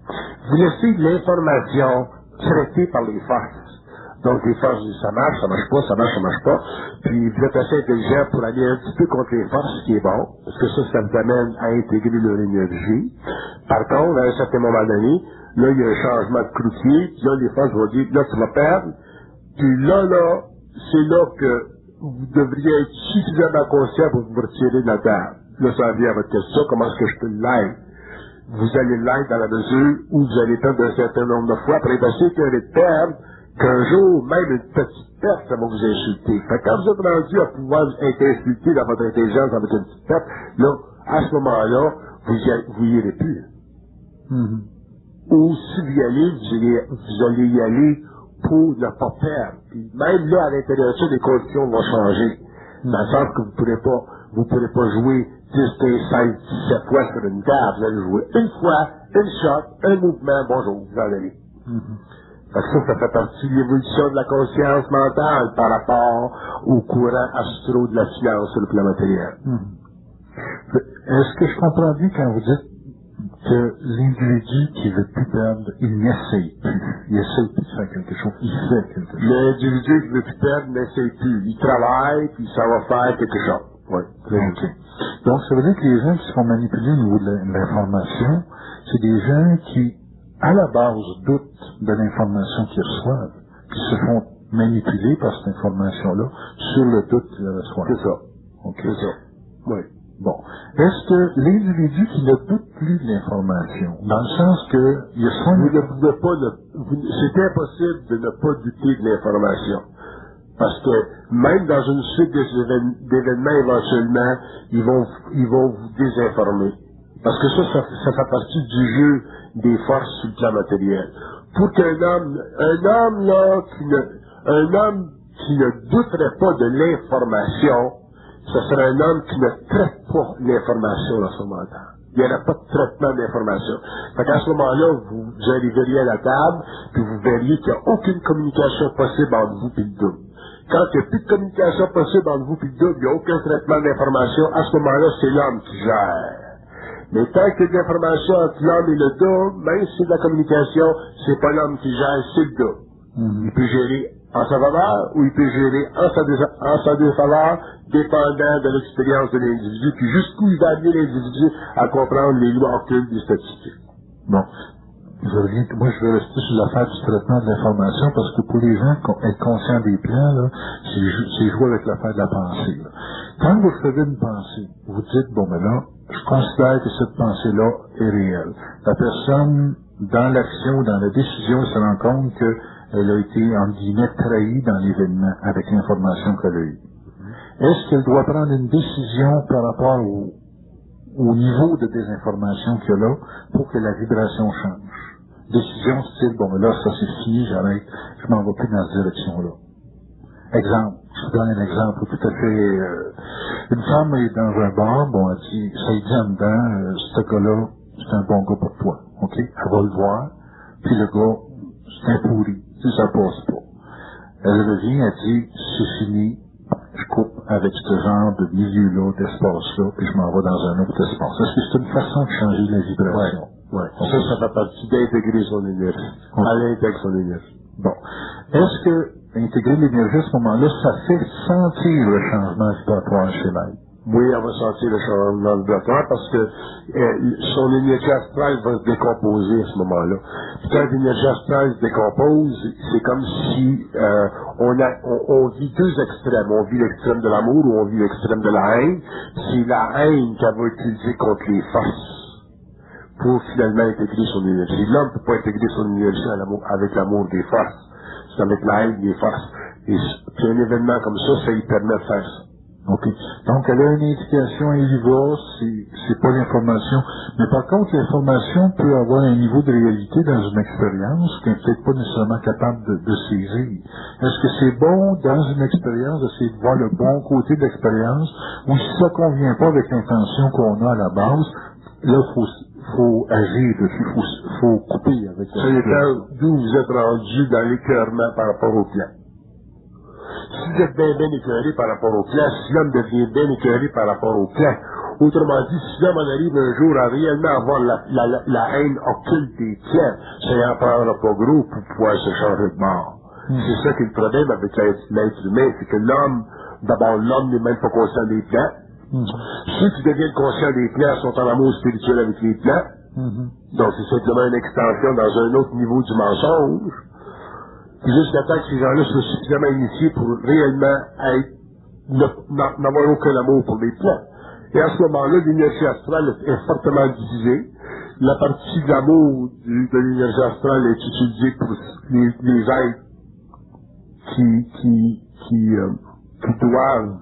vous laissez l'information traitée par les forces. Donc les forces disent ça marche pas, ça marche pas. Puis vous êtes assez intelligent pour aller un petit peu contre les forces, ce qui est bon, parce que ça vous amène à intégrer leur énergie. Par contre, à un certain moment donné, là, il y a un changement de croupier, puis là, les forces vont dire, là, tu vas perdre. Puis là, c'est là que vous devriez être suffisamment conscient pour vous retirer de la terre. Là, ça vient à votre question, comment est-ce que je peux l'aider? Vous allez l'aider dans la mesure où vous allez perdre un certain nombre de fois. Après, c'est qu'il y a des pertes, qu'un jour, même une petite perte, ça va vous insulter. Fait que quand vous êtes rendu à pouvoir être insulté dans votre intelligence avec une petite perte, là, à ce moment-là, vous y irez plus. Ou si vous y allez, vous allez y aller pour ne pas perdre. Puis même là, à l'intérieur de ça, les conditions vont changer. Dans le sens que vous pourrez pas jouer 10, 15, 16, 17 fois sur une table. Vous allez jouer une fois, une shot, un mouvement, bonjour, vous en allez. Parce que ça fait partie de l'évolution de la conscience mentale par rapport au courant astro de la finance sur le plan matériel. Est-ce que je comprends bien quand vous dites que l'individu qui veut plus perdre, il n'essaye plus. Il essaye plus de faire quelque chose, il fait quelque chose. L'individu qui veut plus perdre n'essaye plus. Il travaille, puis ça va faire quelque chose. Oui. Okay. Donc, ça veut dire que les gens qui se font manipuler au niveau de l'information, c'est des gens qui, à la base, doutent de l'information qu'ils reçoivent, qui se font manipuler par cette information-là sur le doute qu'ils reçoivent. C'est ça. Okay. C'est ça. Oui. Bon. Est-ce que l'individu qui ne doute plus de l'information, dans le sens que il y a soin c'est impossible de ne pas douter de l'information. Parce que même dans une suite d'événements, éventuellement, ils vont vous désinformer. Parce que ça fait partie du jeu des forces sur le plan matériel. Pour qu'un homme qui ne douterait pas de l'information, ce serait un homme qui ne traite pas l'information dans son mental. Il n'y aura pas de traitement d'information. Fait qu'à ce moment-là, vous arriveriez à la table, puis vous verriez qu'il n'y a aucune communication possible entre vous et le double. Quand il n'y a plus de communication possible entre vous et le double, il n'y a aucun traitement d'information, à ce moment-là, c'est l'homme qui gère. Mais tant qu'il y a de l'information entre l'homme et le double, même si c'est de la communication, c'est pas l'homme qui gère, c'est le double. Il peut gérer en sa faveur ou il peut gérer en sa défaveur, dépendant de l'expérience de l'individu, puis jusqu'où il va amener l'individu à comprendre les lois occultes des statistiques. Bon. Moi, je vais rester sur l'affaire du traitement de l'information parce que pour les gens être conscients des plans, là, c'est jouer avec l'affaire de la pensée. Là. Quand vous recevez une pensée, vous dites, bon, ben là, je considère que cette pensée-là est réelle. La personne, dans l'action, dans la décision, se rend compte qu'elle a été, entre guillemets, trahie dans l'événement avec l'information qu'elle a eue. Est-ce qu'elle doit prendre une décision par rapport au niveau de désinformation qu'il y a là pour que la vibration change? Décision style, bon, mais là, ça c'est fini, j'arrête, je m'en vais plus dans cette direction-là. Exemple, je vous donne un exemple tout à fait, une femme est dans un bar, bon, elle dit, ça y dit en dedans, ce gars-là, c'est un bon gars pour toi, ok? Elle va le voir, puis le gars, c'est un pourri, ça passe pas. Elle revient, elle dit, c'est fini, je coupe avec ce genre de milieu-là, d'espace-là, puis je m'en vais dans un autre espace. Est-ce que c'est une façon de changer la vibration? Ouais. Ça fait partie d'intégrer son énergie. Elle intègre son énergie. Bon. Est-ce que intégrer l'énergie à ce moment-là, ça fait sentir le changement vibratoire chez l'être? Oui, elle va sentir le changement vibratoire parce que son énergie astrale va se décomposer à ce moment-là. Puis quand l'énergie astrale se décompose, c'est comme si on vit deux extrêmes. On vit l'extrême de l'amour ou on vit l'extrême de la haine. C'est la haine qu'elle va utiliser contre les forces pour finalement intégrer son énergie. L'homme ne peut pas intégrer son énergie avec l'amour des forces. C'est avec la haine des forces. Et puis un événement comme ça lui permet de faire ça. OK. Donc, elle a une indication, elle y va, c'est pas l'information. Mais par contre, l'information peut avoir un niveau de réalité dans une expérience qu'elle n'est peut-être pas nécessairement capable de saisir. Est-ce que c'est bon, dans une expérience, d'essayer de voir le bon côté de l'expérience, ou si ça convient pas avec l'intention qu'on a à la base, là, faut agir dessus, faut couper avec ça. Ça dépend d'où vous êtes rendu dans l'écœurement par rapport au plan. Si vous êtes bien écœuré par rapport au plan, si l'homme devient bien écœuré par rapport au plan, autrement dit, si l'homme en arrive un jour à réellement avoir la haine occulte des plans, ça n'en prendra pas gros pour pouvoir se changer de mort. C'est ça qui est le problème avec l'être humain, c'est que l'homme, d'abord l'homme n'est même pas conscient des plans. Ceux qui deviennent conscients des plans sont en amour spirituel avec les plans. Donc c'est simplement une extension dans un autre niveau du mensonge. Puis jusqu'à temps que ces gens-là soient suffisamment initiés pour réellement n'avoir aucun amour pour les plans. Et à ce moment-là, l'énergie astrale est fortement divisée. La partie de l'amour de l'énergie astrale est utilisée pour les êtres qui doivent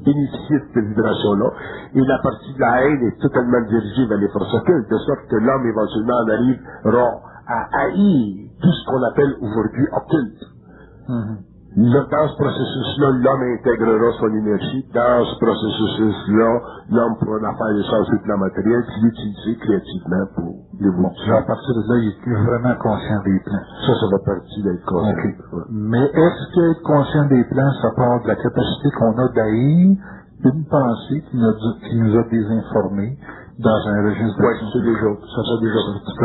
bénéficier de cette vibration-là. Et la partie de la haine est totalement dirigée vers les forces occultes, de sorte que l'homme éventuellement en arrivera à haïr tout ce qu'on appelle aujourd'hui occulte. Dans ce processus-là, l'homme intégrera son énergie. Dans ce processus-là, l'homme pourra en faire l'essence du plan matériel puis l'utiliser créativement pour l'évolution. À partir de là, il est vraiment conscient des plans. Ça va partie d'être conscient. Okay. Mais est-ce qu'être conscient des plans, ça part de la capacité qu'on a d'haïr une pensée qui nous a désinformés dans un registre de... Oui, c'est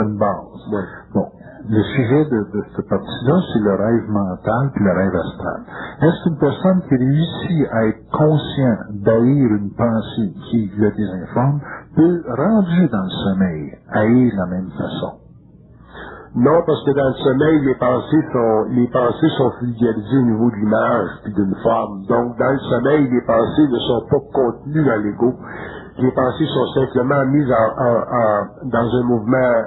une base. Ouais. Bon. Le sujet de cette partie-là, c'est le rêve mental puis le rêve astral. Est-ce qu'une personne qui réussit à être conscient d'haïr une pensée qui le désinforme peut, rendu dans le sommeil, haïr de la même façon? Non, parce que dans le sommeil, les pensées sont vulgarisées au niveau de l'image puis d'une forme. Donc, dans le sommeil, les pensées ne sont pas contenues dans l'ego. Les pensées sont simplement mises dans un mouvement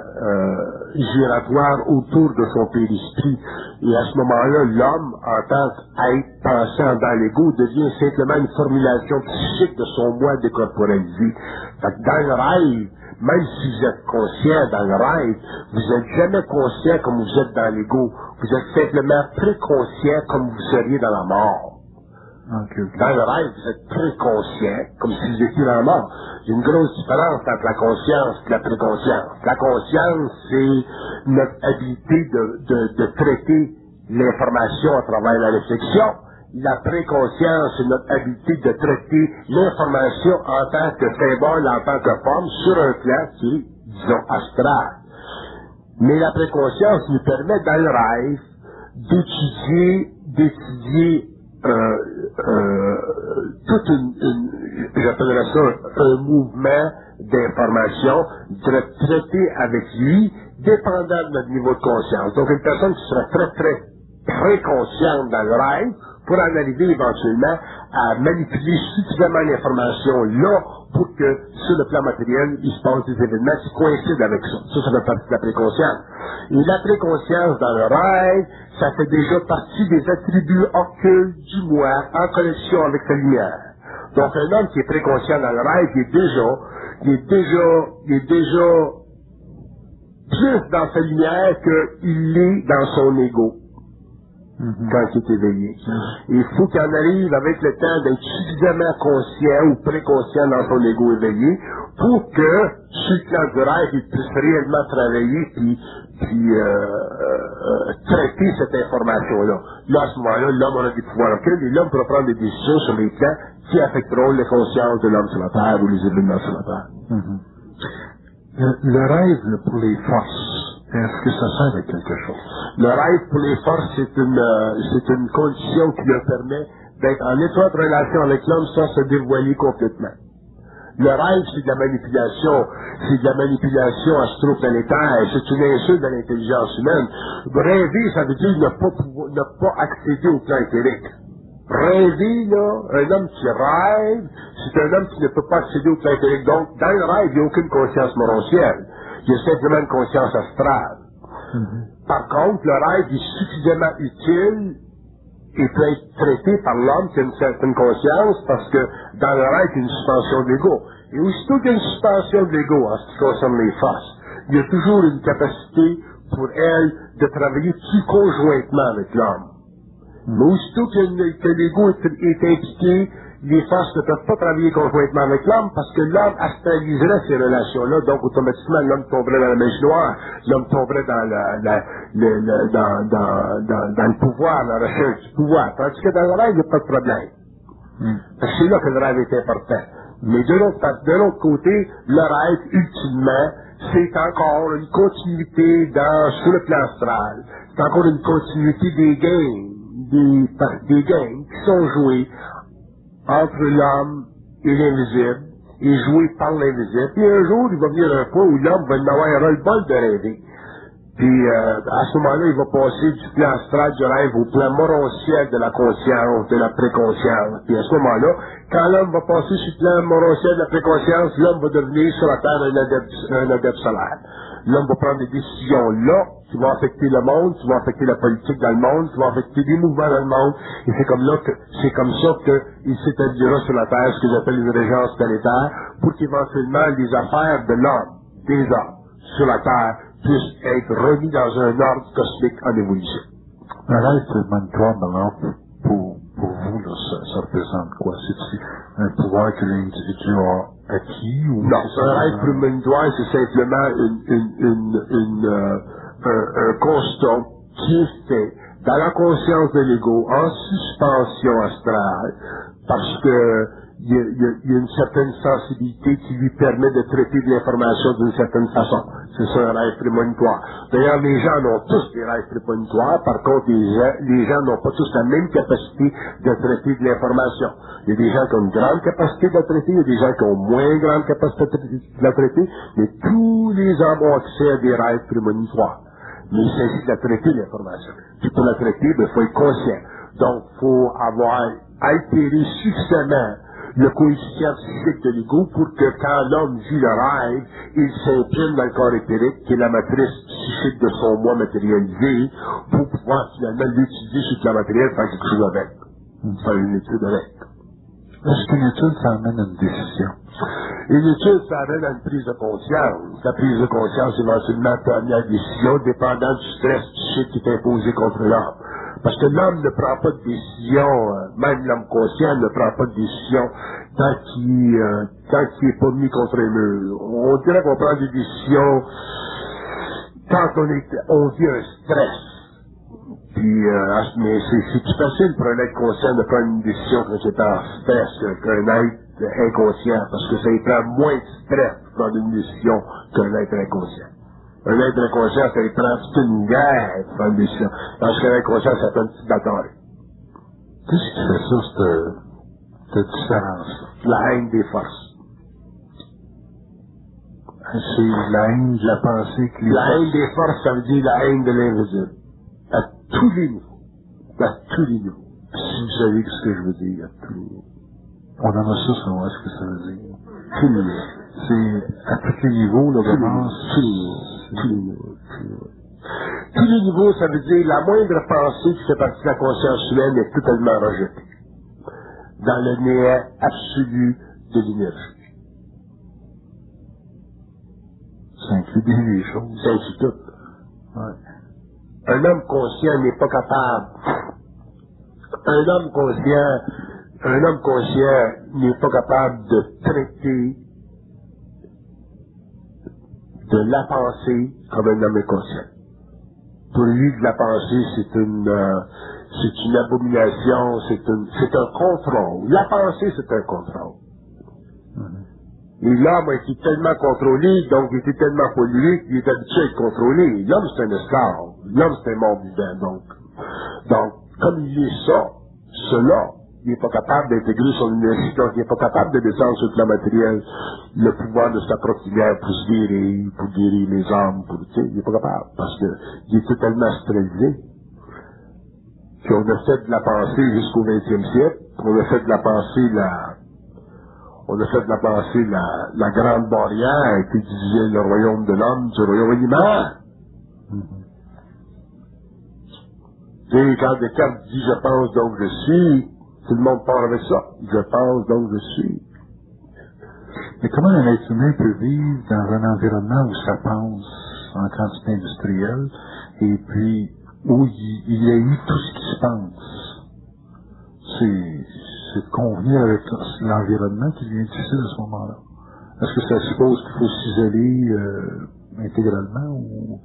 giratoire autour de son périsprit. Et à ce moment-là, l'homme, en tant qu'être pensant dans l'ego, devient simplement une formulation psychique de son moi décorporalisé. Fait que dans le rêve, même si vous êtes conscient dans le rêve, vous n'êtes jamais conscient comme vous êtes dans l'ego. Vous êtes simplement préconscient comme vous seriez dans la mort. Okay. Dans le rêve, vous êtes préconscient, comme si vous étiez dans la mort. Il y a une grosse différence entre la conscience et la préconscience. La conscience, c'est notre habilité de traiter l'information à travers la réflexion. La préconscience, c'est notre habilité de traiter l'information en tant que symbole, en tant que forme, sur un plan qui est, disons, astral. Mais la préconscience nous permet, dans le rêve, d'étudier d'étudier toute j'appellerais ça un mouvement d'information, de traiter avec lui, dépendant de notre niveau de conscience. Donc, une personne qui serait très consciente dans le rêve, pour en arriver éventuellement à manipuler suffisamment l'information là pour que sur le plan matériel, il se passe des événements qui coïncident avec ça. Ça fait partie de la préconscience. Et la préconscience dans le rêve, ça fait déjà partie des attributs occultes du moi en connexion avec sa lumière. Donc un homme qui est préconscient dans le rêve, il est déjà plus dans sa lumière qu'il l'est dans son ego. Quand il est éveillé. Il faut qu'il en arrive avec le temps d'être suffisamment conscient ou préconscient dans son ego éveillé pour que, sur le plan du rêve, il puisse réellement travailler puis traiter cette information-là. Là, à ce moment-là, l'homme aura des pouvoirs occultes et l'homme pourra prendre des décisions sur les plans qui affecteront les consciences de l'homme sur la Terre ou les événements sur la Terre. Le rêve pour les forces, est-ce que ça sert à quelque chose? Le rêve pour les forces, c'est une condition qui leur permet d'être en étroite relation avec l'homme sans se dévoiler complètement. Le rêve, c'est de la manipulation astroplanétaire, c'est une insulte à l'intelligence humaine. Rêver, ça veut dire ne pas accéder au plan éthérique. Rêver, là, un homme qui rêve, c'est un homme qui ne peut pas accéder au plan éthérique. Donc, dans le rêve, il n'y a aucune conscience morontielle. Il y a simplement une conscience astrale. Par contre, le rêve est suffisamment utile et peut être traité par l'homme qui a une certaine conscience parce que dans le rêve, il y a une suspension de l'ego. Et aussitôt qu'il y a une suspension de l'ego en ce qui concerne les forces, il y a toujours une capacité pour elle de travailler plus conjointement avec l'homme. Mais aussitôt que l'ego est impliqué, les forces ne peuvent pas travailler conjointement avec l'homme parce que l'homme astraliserait ces relations-là, donc automatiquement l'homme tomberait dans la magie noire, l'homme tomberait dans le pouvoir, dans la recherche du pouvoir. Tandis que dans le rêve, il n'y a pas de problème. Parce que c'est là que le rêve est important. Mais de l'autre côté, le rêve, ultimement, c'est encore une continuité sur le plan astral. C'est encore une continuité des games qui sont joués entre l'homme et l'invisible, et joué par l'invisible. Puis un jour, il va venir un point où l'homme va avoir un ras-le-bol de rêver. Puis à ce moment-là, il va passer du plan astral du rêve au plan morontiel de la conscience, de la préconscience. Puis à ce moment-là, quand l'homme va passer sur le plan morontiel de la préconscience, l'homme va devenir sur la Terre un adepte solaire. L'homme va prendre des décisions là qui vont affecter le monde, qui vont affecter la politique dans le monde, qui vont affecter des mouvements dans le monde. Et c'est comme ça qu'il s'établira sur la Terre ce que j'appelle une régence planétaire, pour qu'éventuellement les affaires de l'homme, des hommes, sur la Terre, puissent être remis dans un ordre cosmique en évolution. Un rêve prémonitoire, pour vous, là, ça représente quoi? C'est un pouvoir que l'individu a acquis ou... Non, un rêve prémonitoire, c'est simplement un constat qui est fait dans la conscience de l'ego, en suspension astrale, parce que il y a une certaine sensibilité qui lui permet de traiter de l'information d'une certaine façon. C'est ça un rêve prémonitoire. D'ailleurs, les gens ont tous des rêves prémonitoires. Par contre, les gens n'ont pas tous la même capacité de traiter de l'information. Il y a des gens qui ont une grande capacité de la traiter, il y a des gens qui ont moins grande capacité de la traiter, mais tous les hommes ont accès à des rêves prémonitoires. Mais il s'agit de la traiter, l'information. Puis pour la traiter, il faut être conscient. Donc, il faut avoir altéré suffisamment le coefficient psychique de l'ego pour que quand l'homme vit le rêve, il s'imprime dans le corps éthérique, qui est la matrice psychique de son moi matérialisé, pour pouvoir finalement l'utiliser sur le plan matériel, faire quelque chose avec. Faire une étude avec. Est-ce qu'une étude, ça amène à une décision? Une étude, ça amène à une prise de conscience. La prise de conscience, éventuellement, peut amener à la décision, dépendant du stress psychique qui est imposé contre l'homme. Parce que l'homme ne prend pas de décision, même l'homme conscient ne prend pas de décision tant qu'il n'est pas mis contre les murs. On dirait qu'on prend des décisions quand on vit un stress. Puis, mais c'est plus facile pour un être conscient de prendre une décision quand c'est en stress qu'un être inconscient, parce que ça lui prend moins de stress pour prendre une décision qu'un être inconscient. Un être inconscient, ça lui prend toute une guerre pour prendre une décision. Parce qu'un inconscient, ça fait une petite bataille. Qu'est-ce qui fait ça, cette différence? La haine des forces. C'est la haine de la pensée que les La haine des forces, ça veut dire la haine de l'invisible. À tous les niveaux. À tous les niveaux. Si vous savez ce que je veux dire, à tous les niveaux. On aimerait ça savoir ce que ça veut dire. Tous les niveaux. C'est à tous les niveaux, là, vraiment. Tous les niveaux. Tous les niveaux. Tous les niveaux, ça veut dire la moindre pensée qui fait partie de la conscience humaine est totalement rejetée. Dans le néant absolu de l'énergie. Ça inclut bien les choses. Ça inclut tout. Ouais. Un homme conscient n'est pas capable. Un homme conscient n'est pas capable de traiter de la pensée comme un homme inconscient. Pour lui, la pensée, c'est une abomination, c'est un contrôle. La pensée, c'est un contrôle. Et l'homme a été tellement contrôlé, donc il était tellement pollué qu'il est habitué à être contrôlé. L'homme, c'est un esclave. L'homme, c'est un mort vivant, donc, comme il est ça, cela, il n'est pas capable d'intégrer son énergie, donc il n'est pas capable de descendre sur le plan matériel, le pouvoir de sa propre lumière pour se guérir, pour guérir les âmes, il n'est pas capable, parce qu'il est totalement stressé. Puis on a fait de la pensée jusqu'au 20e siècle, on a fait de la pensée la grande barrière qui disait le royaume de l'homme du royaume animal. Et quand Descartes dit je pense donc je suis, tout le monde part avec ça. Je pense donc je suis. Mais comment un être humain peut vivre dans un environnement où ça pense en quantité industrielle et puis où il y a eu tout ce qui se pense? C'est de convenir avec l'environnement qui vient difficile à ce moment-là. Est-ce que ça suppose qu'il faut s'isoler intégralement ou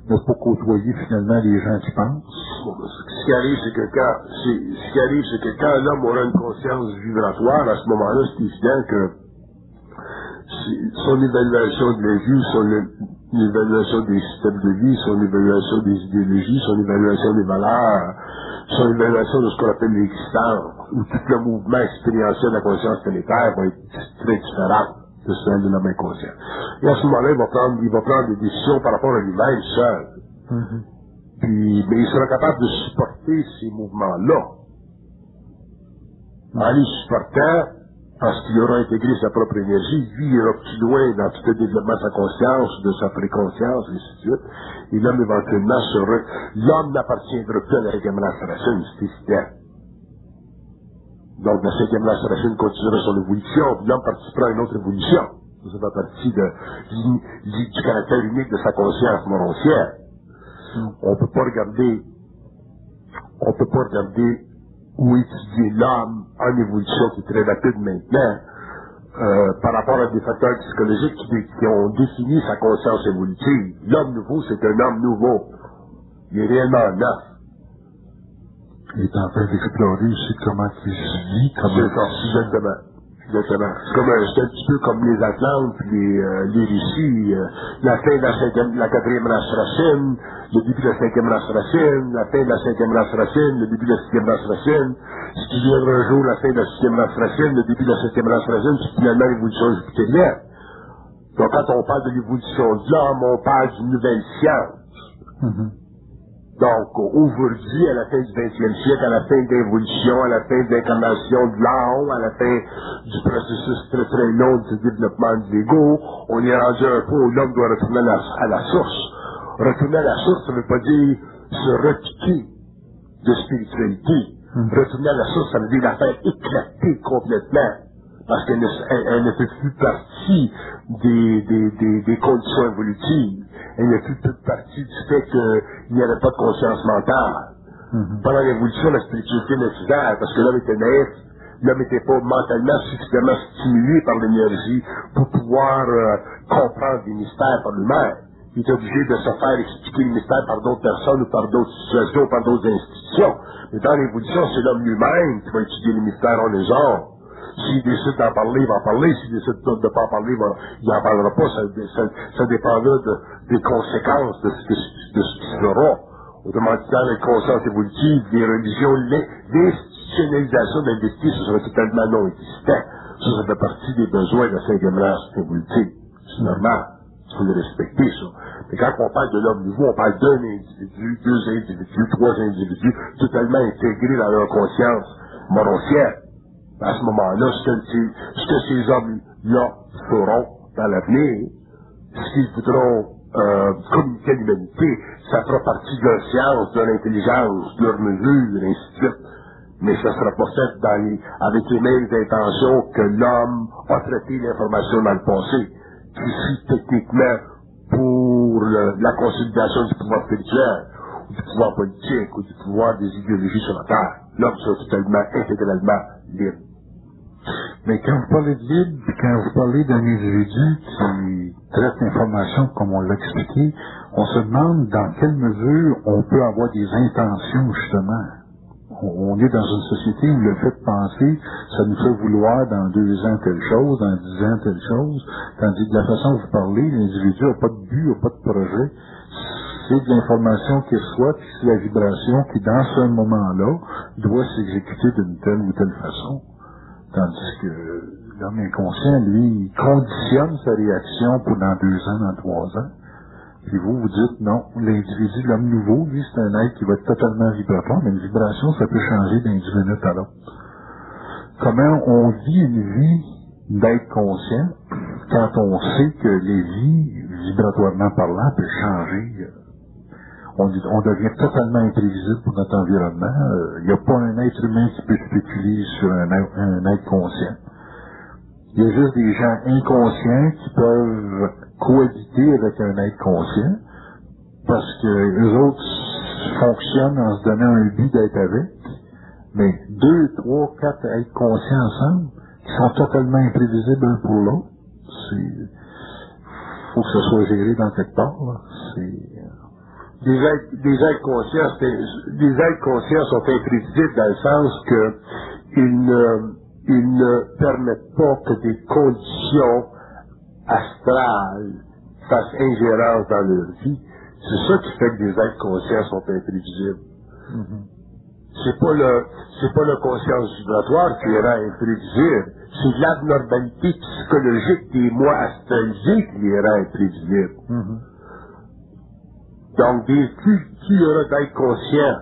ne pas côtoyer finalement les gens qui pensent? Ce qui arrive, c'est que quand l'homme aura une conscience vibratoire, à ce moment-là, c'est évident que son évaluation de la vie, son évaluation des systèmes de vie, son évaluation des idéologies, son évaluation des valeurs, son évaluation de ce qu'on appelle l'existence, où tout le mouvement expérientiel de la conscience planétaire va être très différent de celle de l'homme inconscient. Et à ce moment-là, il va prendre des décisions par rapport à lui-même seul. Puis, mais il sera capable de supporter ces mouvements-là. En les supportant, parce qu'il aura intégré sa propre énergie, lui, il ira plus loin dans tout le développement de sa conscience, de sa préconscience, et ainsi de suite. Et l'homme, éventuellement, l'homme n'appartiendra plus à la 5e race racine, c'est évident. Donc, la 5e race racine continuera son évolution, puis l'homme participera à une autre évolution. Ça fait partie du caractère unique de sa conscience moroncière. On peut pas regarder où étudier l'homme en évolution qui est très rapide maintenant, par rapport à des facteurs psychologiques qui ont défini sa conscience évolutive. L'homme nouveau, c'est un homme nouveau. Il est réellement neuf. Il est en train d'explorer aussi comment il se vit, Exactement. C'est un petit peu comme les Atlantes, les Russies, la fin de la 4e race racine, le début de la 5e race racine, la fin de la 5e race racine, le début de la 6e race racine, ce qui viendra un jour la fin de la 6e race racine, le début de la 7e race racine, puis finalement l'évolution jupitérienne. Donc quand on parle de l'évolution de l'homme, on parle d'une nouvelle science. Donc, aujourd'hui, à la fin du 20e siècle, à la fin de l'évolution, à la fin de l'incarnation de l'âme, à la fin du processus très très long de développement de l'ego, on est rendu un peu où l'homme doit retourner à la source. Retourner à la source, ça ne veut pas dire se repiquer de spiritualité. Retourner à la source, ça veut dire la faire éclater complètement. Parce qu'elle ne fait plus partie des conditions évolutives. Elle ne fait plus partie du fait qu'il n'y avait pas de conscience mentale. Pendant l'évolution, la spiritualité est nécessaire, parce que l'homme était naïf, l'homme n'était pas mentalement suffisamment stimulé par l'énergie pour pouvoir comprendre les mystères par lui-même. Il est obligé de se faire expliquer les mystères par d'autres personnes ou par d'autres situations ou par d'autres institutions. Mais dans l'évolution, c'est l'homme lui-même qui va étudier les mystères en les autres. S'il décide d'en parler, il va en parler. S'il décide de ne pas en parler, il n'en parlera pas. Ça dépendra des conséquences de ce qui sera. Autrement dit, dans les consciences évolutives, les religions, l'institution l'institutionnalisation de l'individu, ce serait totalement non existant. Ça fait partie des besoins de la 5e race évolutive. C'est normal. Il faut le respecter, ça. Mais quand on parle de l'homme nouveau, on parle d'un individu, 2 individus, 3 individus, totalement intégrés dans leur conscience morontière. À ce moment-là, ce que ces hommes-là feront dans l'avenir, s'ils voudront communiquer à l'humanité, ça fera partie de leur science, de leur intelligence, de leur mesure, et ainsi de suite. Mais ça ne sera pas fait avec les mêmes intentions que l'homme a traité l'information dans le passé, qui suit techniquement pour la consolidation du pouvoir spirituel, ou du pouvoir politique, ou du pouvoir des idéologies sur la Terre. L'homme sera totalement, intégralement libre. Mais quand vous parlez de libre, puis quand vous parlez d'un individu qui traite l'information comme on l'a expliqué, on se demande dans quelle mesure on peut avoir des intentions, justement. On est dans une société où le fait de penser, ça nous fait vouloir dans 2 ans telle chose, dans 10 ans telle chose, tandis que de la façon dont vous parlez, l'individu n'a pas de but, n'a pas de projet. C'est de l'information qu'il reçoit, puis c'est la vibration qui, dans ce moment-là, doit s'exécuter d'une telle ou telle façon. Tandis que l'homme inconscient, lui, il conditionne sa réaction pour dans 2 ans, dans 3 ans. Puis vous dites, non, l'individu, l'homme nouveau, lui, c'est un être qui va être totalement vibratoire, mais une vibration, ça peut changer d'une minute à l'autre. Comment on vit une vie d'être conscient quand on sait que les vies, vibratoirement parlant, peuvent changer? On devient totalement imprévisible pour notre environnement. Il n'y a pas un être humain qui peut spéculer sur un être conscient. Il y a juste des gens inconscients qui peuvent cohabiter avec un être conscient parce que eux autres fonctionnent en se donnant un but d'être avec. Mais 2, 3, 4 êtres conscients ensemble qui sont totalement imprévisibles l'un pour l'autre, faut que ça soit géré dans quelque part. Des êtres conscients sont imprévisibles dans le sens que ils ne permettent pas que des conditions astrales fassent ingérence dans leur vie. C'est ça qui fait que des êtres conscients sont imprévisibles. C'est pas le conscience vibratoire qui les rend imprévisibles. C'est l'abnormalité psychologique des moi astralisés qui les rend imprévisibles. Donc, plus il y aura d'êtres conscients,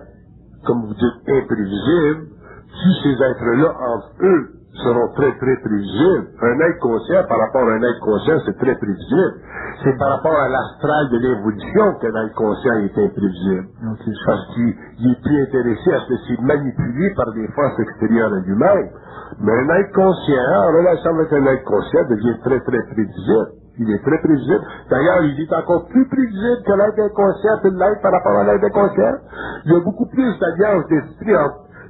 comme vous dites, imprévisibles, plus ces êtres-là, entre eux, seront très, très prévisibles. Un être conscient, par rapport à un être conscient, c'est très prévisible. C'est par rapport à l'astral de l'évolution qu'un être conscient est imprévisible. Parce qu'il est plus intéressé à se laisser manipuler par des forces extérieures à lui-même. Mais un être conscient, en relation avec un être conscient, devient très, très prévisible. Il est très prévisible. D'ailleurs, il est encore plus prévisible que l'être inconscient peut l'être par rapport à l'être inconscient. Il y a beaucoup plus d'alliance d'esprit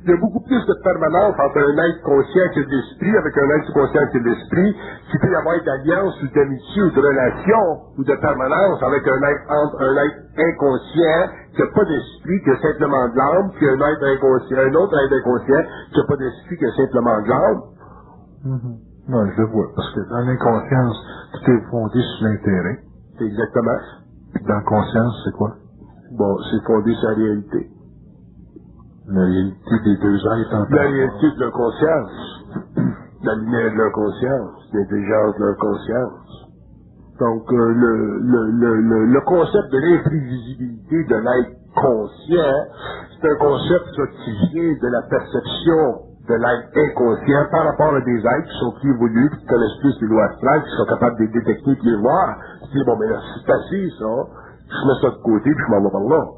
il y a beaucoup plus de permanence entre un être conscient que l'esprit avec un être conscient que l'esprit, qu'il peut y avoir d'alliance ou d'amitié ou de relation ou de permanence avec entre un être inconscient qui n'a pas d'esprit, qui a simplement de l'âme, puis un autre être inconscient qui n'a pas d'esprit, qui a simplement de l'âme. Non, je le vois, parce que dans l'inconscience, tout est fondé sur l'intérêt. Exactement. Puis dans la conscience, c'est quoi? Bon, c'est fondé sur la réalité. La réalité des 2 êtres en la réalité de leur conscience. La lumière de leur conscience. L'intelligence de leur conscience. Donc, le concept de l'imprévisibilité de l'être conscient, c'est un concept qui vient de la perception de l'être inconscient par rapport à des êtres qui sont plus évolués, qui connaissent plus les lois astrales, qui sont capables de les détecter et de les voir. Tu dis, bon, mais là, c'est assez, ça. Je mets ça de côté, puis je m'en vais par là.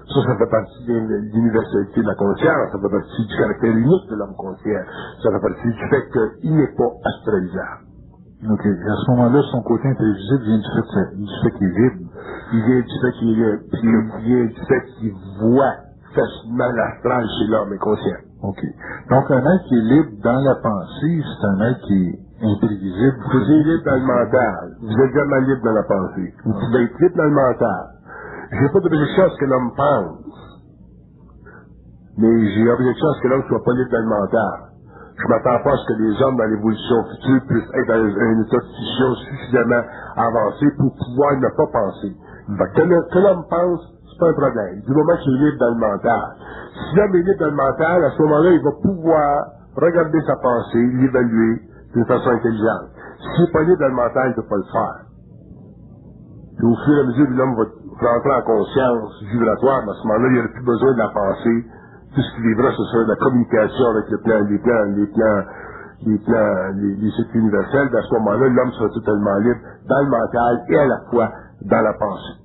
Ça fait partie de l'universalité de la conscience, ça fait partie du caractère unique de l'homme conscient, ça fait partie du fait qu'il n'est pas astralisable. Ok. À ce moment-là, son côté imprévisible vient du fait qu'il est libre. Il vient du fait qu'il est libre, puis il vient du fait qu'il voit facilement l'astral chez l'homme inconscient. Ok. Donc, un être qui est libre dans la pensée, c'est un être qui est imprévisible. Vous êtes libre dans le mental. Vous êtes vraiment libre dans la pensée. Vous pouvez être libre dans le mental. J'ai pas d'objection à ce que l'homme pense. Mais j'ai objection à ce que l'homme soit pas libre dans le mental. Je m'attends pas à ce que les hommes dans l'évolution future puissent être dans un état de fusion suffisamment avancé pour pouvoir ne pas penser. Fait que l'homme pense, c'est pas un problème. Du moment qu'il est libre dans le mental. Si l'homme est libre dans le mental, à ce moment-là, il va pouvoir regarder sa pensée, l'évaluer d'une façon intelligente. S'il n'est pas libre dans le mental, il ne peut pas le faire. Puis au fur et à mesure que l'homme va rentrer en conscience vibratoire, à ce moment-là, il n'y aura plus besoin de la pensée. Tout ce qui vivra, ce sera de la communication avec les circuits universels. À ce moment-là, l'homme sera totalement libre dans le mental et à la fois dans la pensée.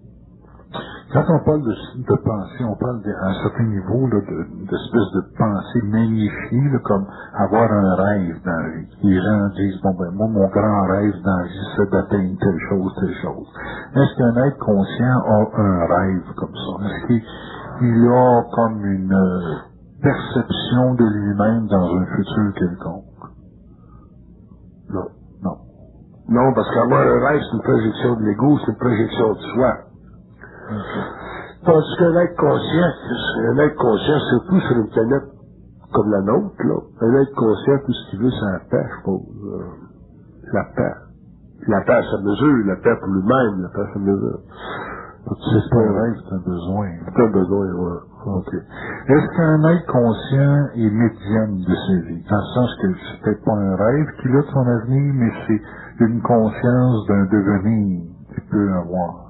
Quand on parle de pensée, on parle à un certain niveau d'espèce de pensée magnifiée, là, comme avoir un rêve dans la vie. Les gens disent, bon ben moi, mon grand rêve dans la vie, c'est d'atteindre telle chose, telle chose. Est-ce qu'un être conscient a un rêve comme ça? Est-ce qu'il a comme une perception de lui-même dans un futur quelconque? Non. Non. Non, parce qu'avoir un rêve, c'est une projection de l'ego, c'est une projection de soi. Tandis qu'un être conscient, surtout sur une planète comme la nôtre, là, un être conscient, tout ce qu'il veut, c'est la paix, je suppose. La paix. La paix à sa mesure, la paix pour lui-même, la paix à sa mesure. C'est pas un rêve, c'est un besoin. C'est un besoin, ouais. OK. Est-ce qu'un être conscient est médium de sa vie? Dans le sens que c'est peut-être pas un rêve qu'il a de son avenir, mais c'est une conscience d'un devenir qu'il peut avoir.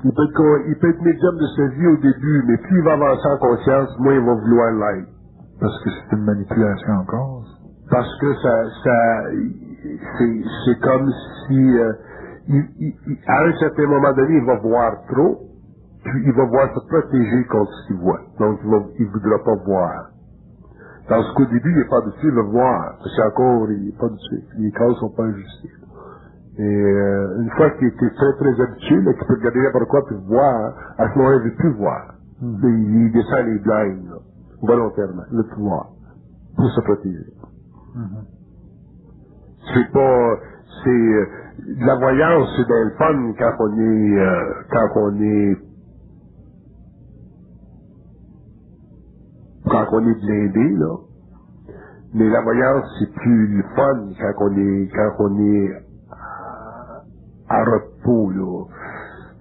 Il peut être médium de sa vie au début, mais plus il va avancer en conscience, moins il va vouloir l'être. Parce que c'est une manipulation encore? Parce que c'est comme si, à un certain moment donné, il va voir trop, puis il va vouloir se protéger contre ce qu'il voit. Donc, il voudra pas voir. Parce qu'au début, il n'est pas dessus, il va voir. Parce qu'encore, il n'est pas dessus. Les causes sont pas ajustées. Et une fois qu'il était très très habitué, là, qu'il peut regarder n'importe quoi puis voir, à ce moment-là, il ne veut plus voir. Il descend les blindes, là, volontairement, il ne veut plus voir, pour se protéger. C'est pas, la voyance, c'est bien le fun quand on est blindé, là. Mais la voyance, c'est plus le fun quand on est à repos, là.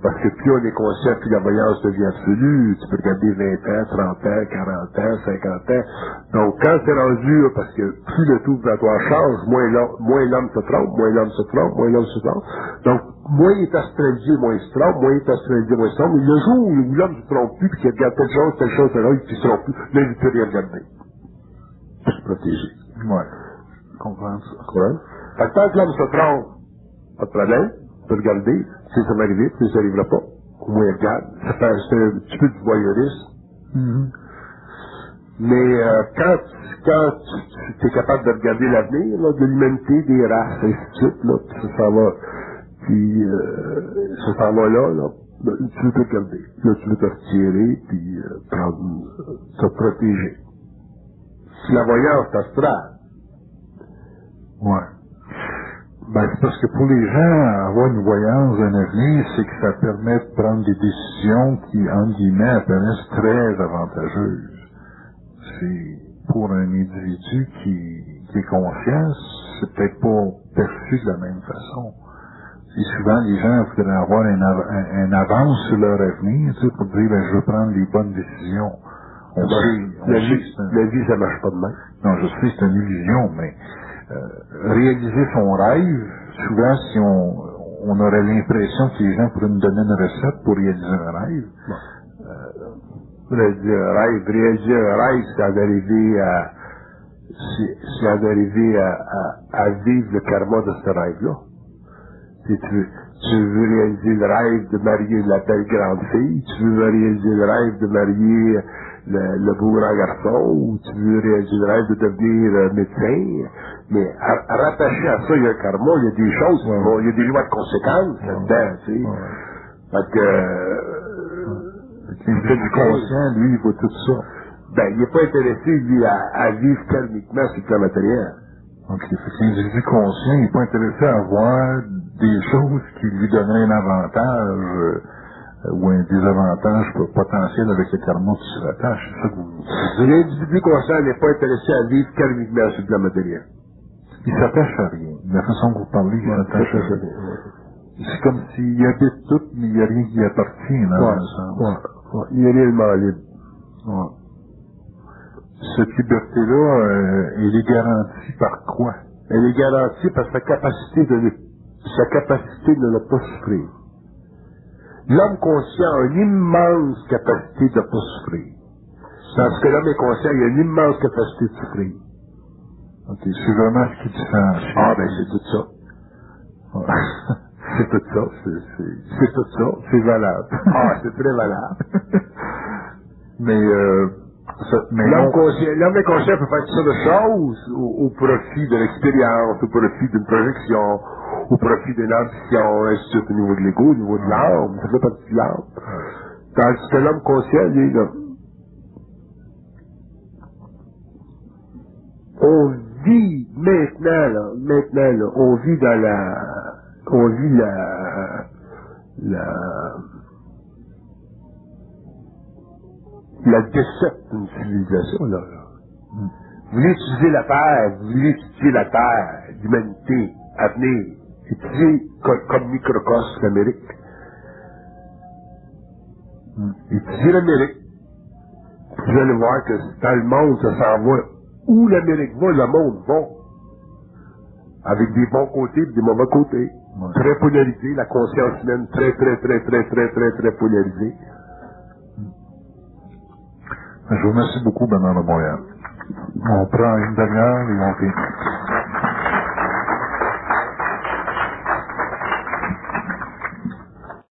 Parce que plus on est conscient, plus la voyance devient absolue. Tu peux regarder 20 ans, 30 ans, 40 ans, 50 ans. Donc, quand c'est rendu, là, parce que plus le tout vibratoire change, moins l'homme se trompe, moins l'homme se trompe, moins l'homme se trompe. Donc, moins il est astralisé, moins il se trompe, moins il est astralisé, moins il se trompe. Mais le jour où l'homme se trompe plus, puis qu'il regarde telle chose, il se trompe plus, là, il ne peut rien regarder. Pour se protéger. Ouais. Je comprends ça. Ouais. Fait que tant que l'homme se trompe, pas de problème. Tu peux regarder, si ça m'arrive, si ça n'arrivera pas. Au moins, regarde. Ça fait un petit peu du voyeurisme. Mais quand tu es capable de regarder l'avenir, là, de l'humanité, des races, ainsi de suite, là, puis ça s'en va là, tu veux te regarder. Là, tu veux te retirer, puis te protéger. C'est la voyance astrale. Ouais. Ben, c'est parce que pour les gens, avoir une voyance d'un avenir, c'est que ça permet de prendre des décisions qui, entre guillemets, apparaissent très avantageuses. C'est pour un individu qui est conscient, c'est peut-être pas perçu de la même façon. Et souvent, les gens voudraient avoir un avance sur leur avenir, tu sais, pour dire, ben, je veux prendre les bonnes décisions. La vie, ça marche pas de même. Non, je sais, c'est une illusion, mais réaliser son rêve, souvent, si on aurait l'impression que les gens pourraient nous donner une recette pour réaliser un rêve. Réaliser un rêve, c'est d'arriver à vivre le karma de ce rêve-là. Si tu veux réaliser le rêve de marier la belle grande fille, tu veux réaliser le rêve de marier le beau grand garçon, ou tu veux réaliser le rêve de devenir médecin, mais rattaché à ça, il y a un karma, il y a des choses, il y a des lois de conséquences là-dedans, tu sais. Fait que, le conscient, lui, il voit tout ça. Ben, il n'est pas intéressé, lui, à vivre karmiquement sur le plan matériel. Ok, fait que l'individu conscient, il n'est pas intéressé à voir des choses qui lui donneraient un avantage, ou un désavantage potentiel avec le karma qui se rattache. C'est ça que vous dites. L'individu conscient n'est pas intéressé à vivre karmiquement sur le plan matériel. Il s'attache à rien. De la façon que vous parlez, il s'attache à rien. C'est comme s'il habite tout, mais il n'y a rien qui appartient, là, dans le sens. Ouais, il est réellement libre. Ouais. Cette liberté-là, elle est garantie par quoi? Elle est garantie par sa capacité de ne pas souffrir. L'homme conscient a une immense capacité de ne pas souffrir. Parce que l'homme est conscient, il a une immense capacité de souffrir. Ok, c'est vraiment ce qui différencie. Ah, ben, c'est tout ça. Ouais. C'est tout ça. C'est tout ça. C'est valable. Ah, c'est très valable. Mais l'homme inconscient peut faire toutes sortes de choses au profit de l'expérience, au profit d'une projection, au profit d'une ambition, ainsi de suite, au niveau de l'ego, au niveau de l'âme. Ça fait partie de l'âme. Tandis que l'homme conscient, il est là. On vit maintenant, on vit dans la décette d'une civilisation, là. Vous voulez utiliser la Terre, vous voulez étudier la Terre, l'humanité, à venir, étudier comme microcosme l'Amérique. Étudier l'Amérique. Vous allez voir que dans le monde, ça s'en va. Où l'Amérique va, le monde va. Avec des bons côtés et des mauvais côtés. Ouais. Très polarisé, la conscience humaine très polarisée. Je vous remercie beaucoup, Bernard de Montréal. On prend une demi-heure et on fait.